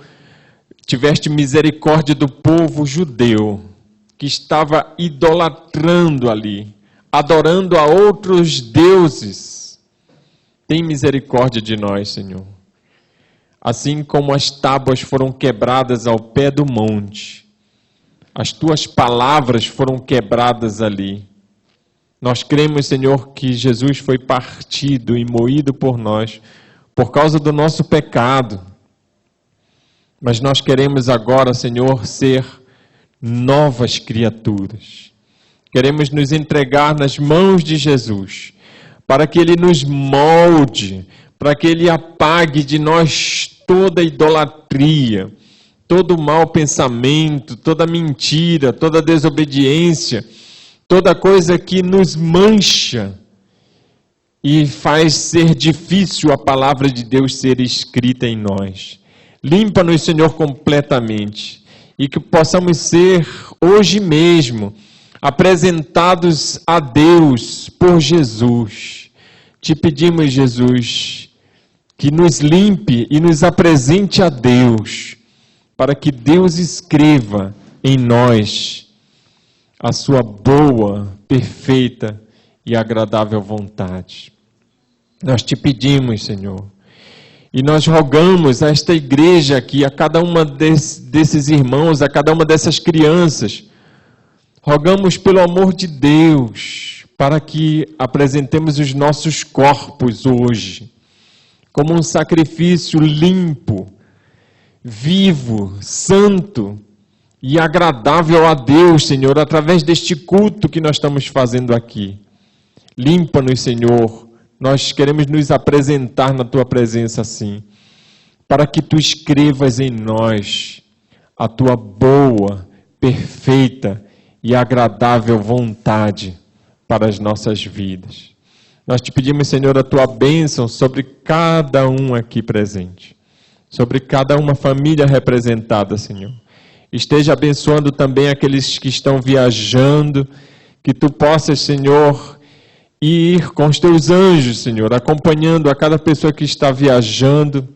tiveste misericórdia do povo judeu, que estava idolatrando ali, adorando a outros deuses, tem misericórdia de nós, Senhor. Assim como as tábuas foram quebradas ao pé do monte, as Tuas palavras foram quebradas ali. Nós cremos, Senhor, que Jesus foi partido e moído por nós, por causa do nosso pecado. Mas nós queremos agora, Senhor, ser novas criaturas. Queremos nos entregar nas mãos de Jesus, para que Ele nos molde, para que Ele apague de nós toda idolatria, todo mau pensamento, toda mentira, toda desobediência, toda coisa que nos mancha e faz ser difícil a palavra de Deus ser escrita em nós. Limpa-nos, Senhor, completamente, e que possamos ser, hoje mesmo, apresentados a Deus por Jesus. Te pedimos, Jesus, que nos limpe e nos apresente a Deus, para que Deus escreva em nós a sua boa, perfeita e agradável vontade. Nós te pedimos, Senhor, e nós rogamos a esta igreja aqui, a cada uma desses irmãos, a cada uma dessas crianças, rogamos pelo amor de Deus, para que apresentemos os nossos corpos hoje, como um sacrifício limpo, vivo, santo, e agradável a Deus, Senhor, através deste culto que nós estamos fazendo aqui. Limpa-nos, Senhor. Nós queremos nos apresentar na Tua presença assim, para que Tu escrevas em nós a Tua boa, perfeita e agradável vontade para as nossas vidas. Nós te pedimos, Senhor, a Tua bênção sobre cada um aqui presente, sobre cada uma família representada, Senhor. Esteja abençoando também aqueles que estão viajando, que Tu possas, Senhor, ir com os Teus anjos, Senhor, acompanhando a cada pessoa que está viajando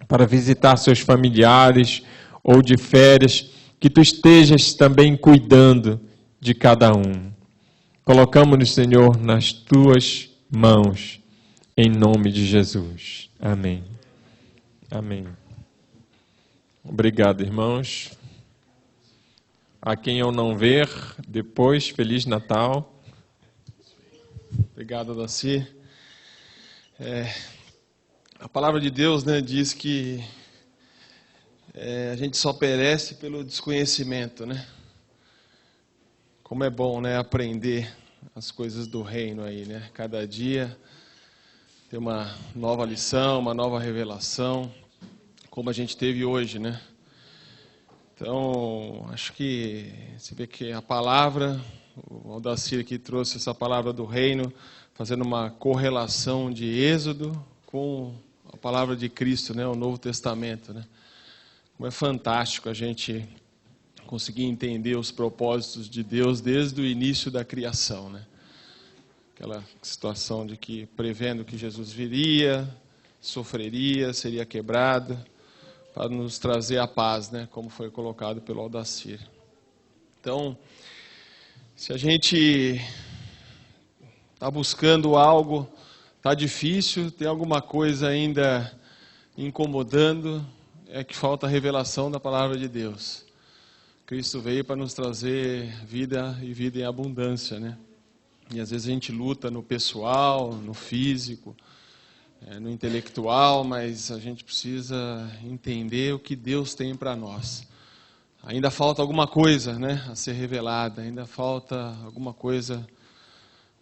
para visitar seus familiares ou de férias, que Tu estejas também cuidando de cada um. Colocamos-nos, Senhor, nas Tuas mãos, em nome de Jesus. Amém. Amém. Obrigado, irmãos. A quem eu não ver, depois, Feliz Natal. Obrigado, Daci. A palavra de Deus, né, diz que a gente só perece pelo desconhecimento, né? Como é bom, né, aprender as coisas do reino aí, né? Cada dia tem uma nova lição, uma nova revelação, como a gente teve hoje, né? Então, acho que você vê que a palavra, o Aldacir aqui trouxe essa palavra do reino, fazendo uma correlação de Êxodo com a palavra de Cristo, né, o Novo Testamento, né? Como é fantástico a gente conseguir entender os propósitos de Deus desde o início da criação, né? Aquela situação de que prevendo que Jesus viria, sofreria, seria quebrado, para nos trazer a paz, né, como foi colocado pelo Aldacir. Então, se a gente está buscando algo, está difícil, tem alguma coisa ainda incomodando, é que falta a revelação da palavra de Deus. Cristo veio para nos trazer vida e vida em abundância, né? E às vezes a gente luta no pessoal, no físico, no intelectual, mas a gente precisa entender o que Deus tem para nós. Ainda falta alguma coisa, né, a ser revelada, ainda falta alguma coisa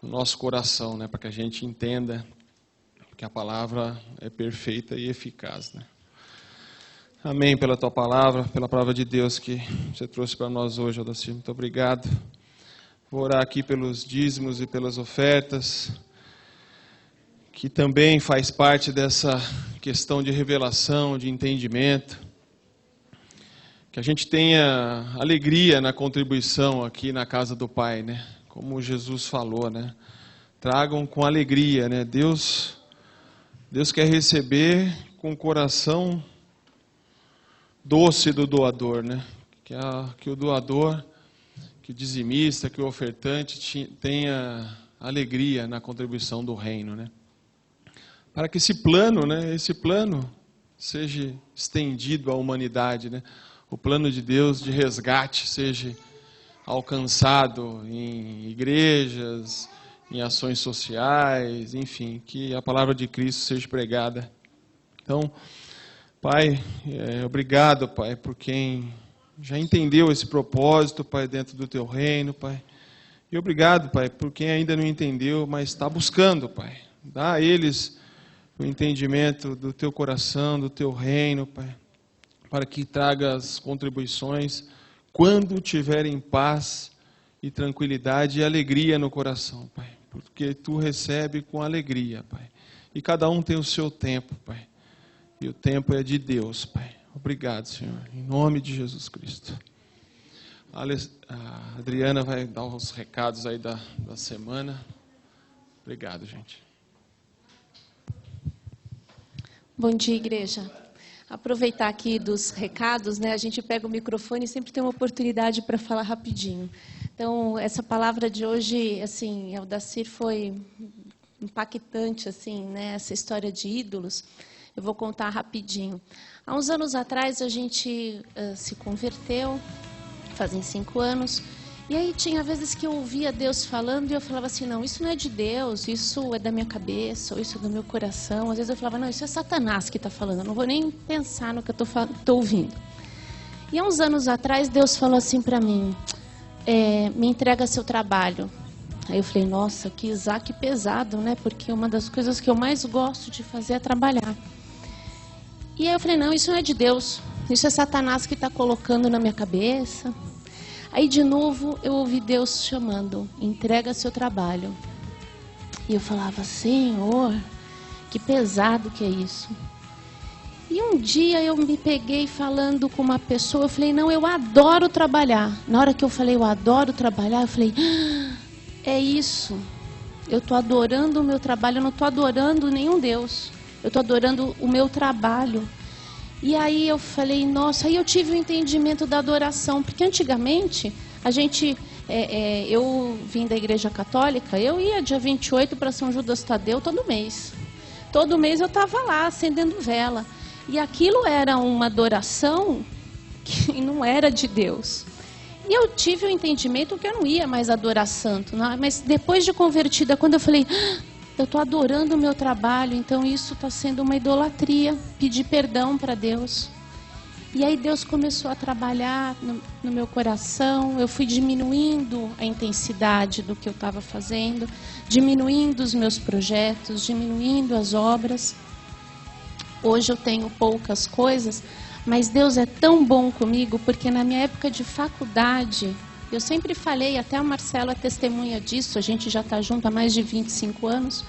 no nosso coração, né, para que a gente entenda que a palavra é perfeita e eficaz, né. Amém pela tua palavra, pela palavra de Deus que você trouxe para nós hoje, Aldacir. Muito obrigado. Vou orar aqui pelos dízimos e pelas ofertas, que também faz parte dessa questão de revelação, de entendimento. Que a gente tenha alegria na contribuição aqui na casa do Pai, né? Como Jesus falou, né? Tragam com alegria, né? Deus quer receber com o coração doce do doador, né? Que o doador, que o dizimista, que o ofertante tenha alegria na contribuição do reino, né? Para que esse plano, né? Esse plano seja estendido à humanidade, né? O plano de Deus de resgate seja alcançado em igrejas, em ações sociais, enfim, que a palavra de Cristo seja pregada. Então, Pai, obrigado, Pai, por quem já entendeu esse propósito, Pai, dentro do Teu reino, Pai. E obrigado, Pai, por quem ainda não entendeu, mas está buscando, Pai. Dá a eles o entendimento do Teu coração, do Teu reino, Pai, para que traga as contribuições quando tiverem paz e tranquilidade e alegria no coração, Pai. Porque Tu recebe com alegria, Pai. E cada um tem o seu tempo, Pai. E o tempo é de Deus, Pai. Obrigado, Senhor. Em nome de Jesus Cristo. A Adriana vai dar os recados aí da semana. Obrigado, gente. Bom dia, igreja. Aproveitar aqui dos recados, né? A gente pega o microfone e sempre tem uma oportunidade para falar rapidinho. Então, essa palavra de hoje, assim, Aldacir, foi impactante, assim, né? Essa história de ídolos. Eu vou contar rapidinho. Há uns anos atrás, a gente se converteu, fazem 5 anos, e aí tinha vezes que eu ouvia Deus falando e eu falava assim, não, isso não é de Deus, isso é da minha cabeça, ou isso é do meu coração. Às vezes eu falava, não, isso é Satanás que está falando, eu não vou nem pensar no que eu estou ouvindo. E há uns anos atrás, Deus falou assim para mim, me entrega seu trabalho. Aí eu falei, nossa, que Isaac pesado, né? Porque uma das coisas que eu mais gosto de fazer é trabalhar. E aí eu falei, não, isso não é de Deus, isso é Satanás que está colocando na minha cabeça. Aí de novo eu ouvi Deus chamando, entrega seu trabalho. E eu falava, Senhor, que pesado que é isso. E um dia eu me peguei falando com uma pessoa, eu falei, não, eu adoro trabalhar. Na hora que eu falei, eu adoro trabalhar, eu falei, é isso. Eu estou adorando o meu trabalho, eu não estou adorando nenhum Deus. Eu estou adorando o meu trabalho. E aí eu falei, nossa, aí eu tive o entendimento da adoração. Porque antigamente, eu vim da igreja católica, eu ia dia 28 para São Judas Tadeu todo mês. Todo mês eu estava lá, acendendo vela. E aquilo era uma adoração que não era de Deus. E eu tive o entendimento que eu não ia mais adorar santo. Não? Mas depois de convertida, quando eu falei, eu estou adorando o meu trabalho, então isso está sendo uma idolatria, pedir perdão para Deus. E aí Deus começou a trabalhar no meu coração, eu fui diminuindo a intensidade do que eu estava fazendo, diminuindo os meus projetos, diminuindo as obras. Hoje eu tenho poucas coisas, mas Deus é tão bom comigo, porque na minha época de faculdade, eu sempre falei, até a Marcela é testemunha disso, a gente já está junto há mais de 25 anos.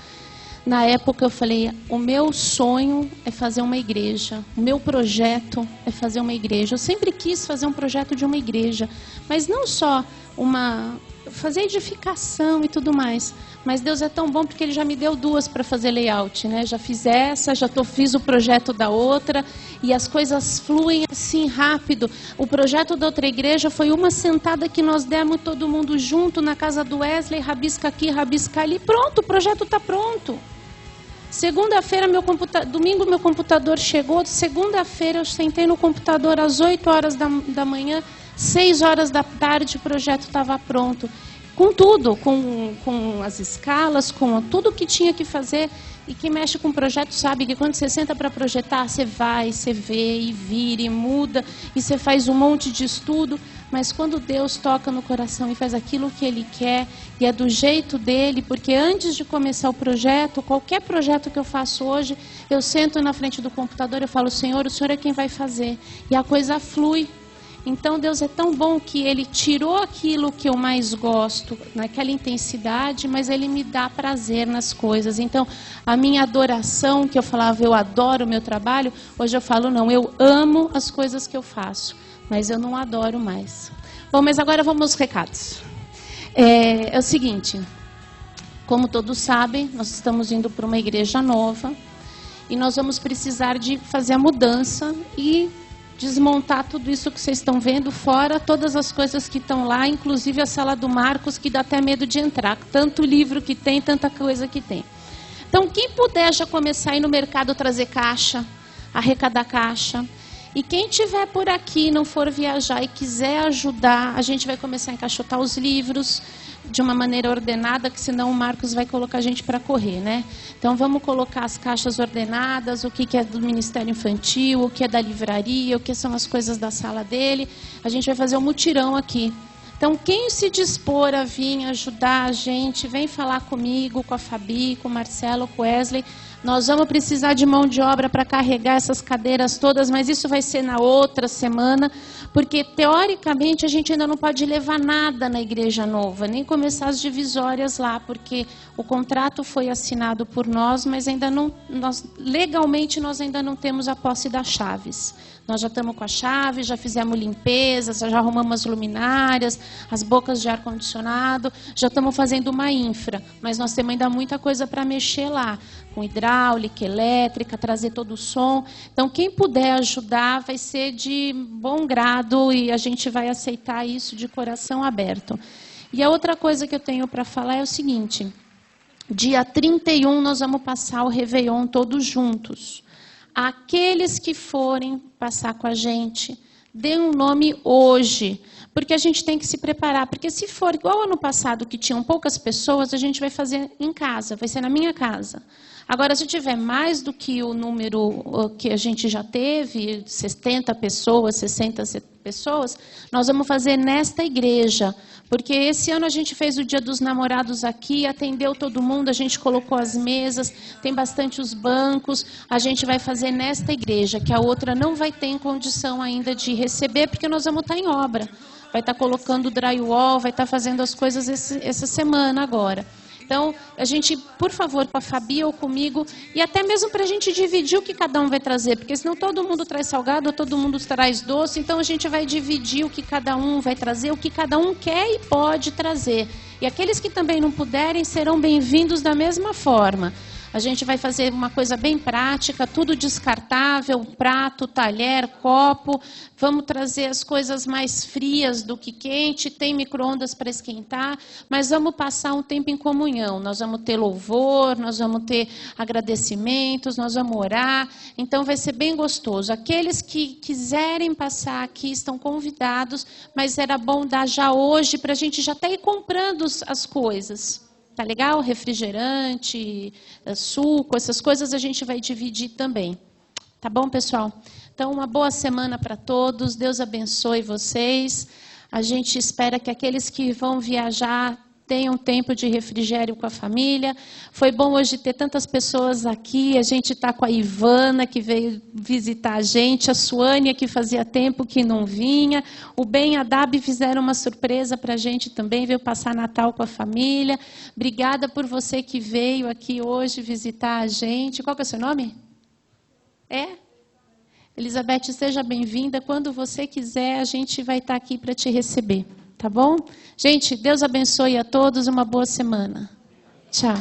Na época eu falei, o meu sonho é fazer uma igreja, o meu projeto é fazer uma igreja. Eu sempre quis fazer um projeto de uma igreja, mas não só fazer edificação e tudo mais. Mas Deus é tão bom porque Ele já me deu 2 para fazer layout, né? Já fiz essa, fiz o projeto da outra e as coisas fluem assim rápido. O projeto da outra igreja foi uma sentada que nós demos todo mundo junto na casa do Wesley, rabisca aqui, rabisca ali, pronto, o projeto está pronto. Segunda-feira, domingo meu computador chegou, segunda-feira eu sentei no computador às 8 horas da manhã, 6 horas da tarde o projeto estava pronto. Com tudo, com as escalas, com tudo que tinha que fazer. E quem mexe com projeto sabe que quando você senta para projetar, você vai, você vê e vira e muda, e você faz um monte de estudo, mas quando Deus toca no coração e faz aquilo que Ele quer, e é do jeito dele, porque antes de começar o projeto, qualquer projeto que eu faço hoje, eu sento na frente do computador e falo, Senhor, o Senhor é quem vai fazer, e a coisa flui. Então Deus é tão bom que Ele tirou aquilo que eu mais gosto, naquela intensidade, mas Ele me dá prazer nas coisas. Então a minha adoração, que eu falava, eu adoro o meu trabalho, hoje eu falo, não, eu amo as coisas que eu faço, mas eu não adoro mais. Bom, mas agora vamos aos recados. É o seguinte, como todos sabem, nós estamos indo para uma igreja nova, e nós vamos precisar de fazer a mudança e desmontar tudo isso que vocês estão vendo, fora todas as coisas que estão lá, inclusive a sala do Marcos, que dá até medo de entrar. Tanto livro que tem, tanta coisa que tem. Então, quem puder já começar a ir no mercado trazer caixa, arrecadar caixa. E quem estiver por aqui, não for viajar e quiser ajudar, a gente vai começar a encaixotar os livros de uma maneira ordenada, que senão o Marcos vai colocar a gente para correr, né? Então vamos colocar as caixas ordenadas, o que é do Ministério Infantil, o que é da livraria, o que são as coisas da sala dele. A gente vai fazer um mutirão aqui. Então quem se dispor a vir ajudar a gente, vem falar comigo, com a Fabi, com o Marcelo, com o Wesley. Nós vamos precisar de mão de obra para carregar essas cadeiras todas, mas isso vai ser na outra semana, porque teoricamente a gente ainda não pode levar nada na igreja nova, nem começar as divisórias lá, porque o contrato foi assinado por nós, mas ainda não, legalmente nós ainda não temos a posse das chaves. Nós já estamos com a chave, já fizemos limpezas, já arrumamos as luminárias, as bocas de ar-condicionado, já estamos fazendo uma infra, mas nós temos ainda muita coisa para mexer lá, com hidráulica, elétrica, trazer todo o som. Então, quem puder ajudar vai ser de bom grado e a gente vai aceitar isso de coração aberto. E a outra coisa que eu tenho para falar é o seguinte, dia 31 nós vamos passar o Réveillon todos juntos. Aqueles que forem passar com a gente, dê um nome hoje, porque a gente tem que se preparar, porque se for igual ano passado, que tinham poucas pessoas, a gente vai fazer em casa, vai ser na minha casa. Agora, se tiver mais do que o número que a gente já teve, 70 pessoas, 60 pessoas, nós vamos fazer nesta igreja. Porque esse ano a gente fez o Dia dos Namorados aqui, atendeu todo mundo, a gente colocou as mesas, tem bastante os bancos, a gente vai fazer nesta igreja, que a outra não vai ter em condição ainda de receber, porque nós vamos estar em obra. Vai estar colocando drywall, vai estar fazendo as coisas essa semana agora. Então, a gente, por favor, com a Fabi ou comigo, e até mesmo para a gente dividir o que cada um vai trazer, porque senão todo mundo traz salgado, ou todo mundo traz doce, então a gente vai dividir o que cada um vai trazer, o que cada um quer e pode trazer. E aqueles que também não puderem serão bem-vindos da mesma forma. A gente vai fazer uma coisa bem prática, tudo descartável, prato, talher, copo. Vamos trazer as coisas mais frias do que quente, tem micro-ondas para esquentar, mas vamos passar um tempo em comunhão. Nós vamos ter louvor, nós vamos ter agradecimentos, nós vamos orar. Então vai ser bem gostoso. Aqueles que quiserem passar aqui estão convidados, mas era bom dar já hoje para a gente já estar ir comprando as coisas. Tá legal? Refrigerante, suco, essas coisas a gente vai dividir também. Tá bom, pessoal? Então, uma boa semana para todos. Deus abençoe vocês. A gente espera que aqueles que vão viajar tenham tempo de refrigério com a família. Foi bom hoje ter tantas pessoas aqui. A gente está com a Ivana, que veio visitar a gente, a Suânia, que fazia tempo que não vinha. O Ben e a Dabi fizeram uma surpresa para a gente também, veio passar Natal com a família. Obrigada por você que veio aqui hoje visitar a gente. Qual que é o seu nome? Elizabeth, seja bem-vinda. Quando você quiser, a gente vai estar aqui para te receber. Tá bom? Gente, Deus abençoe a todos, uma boa semana. Tchau.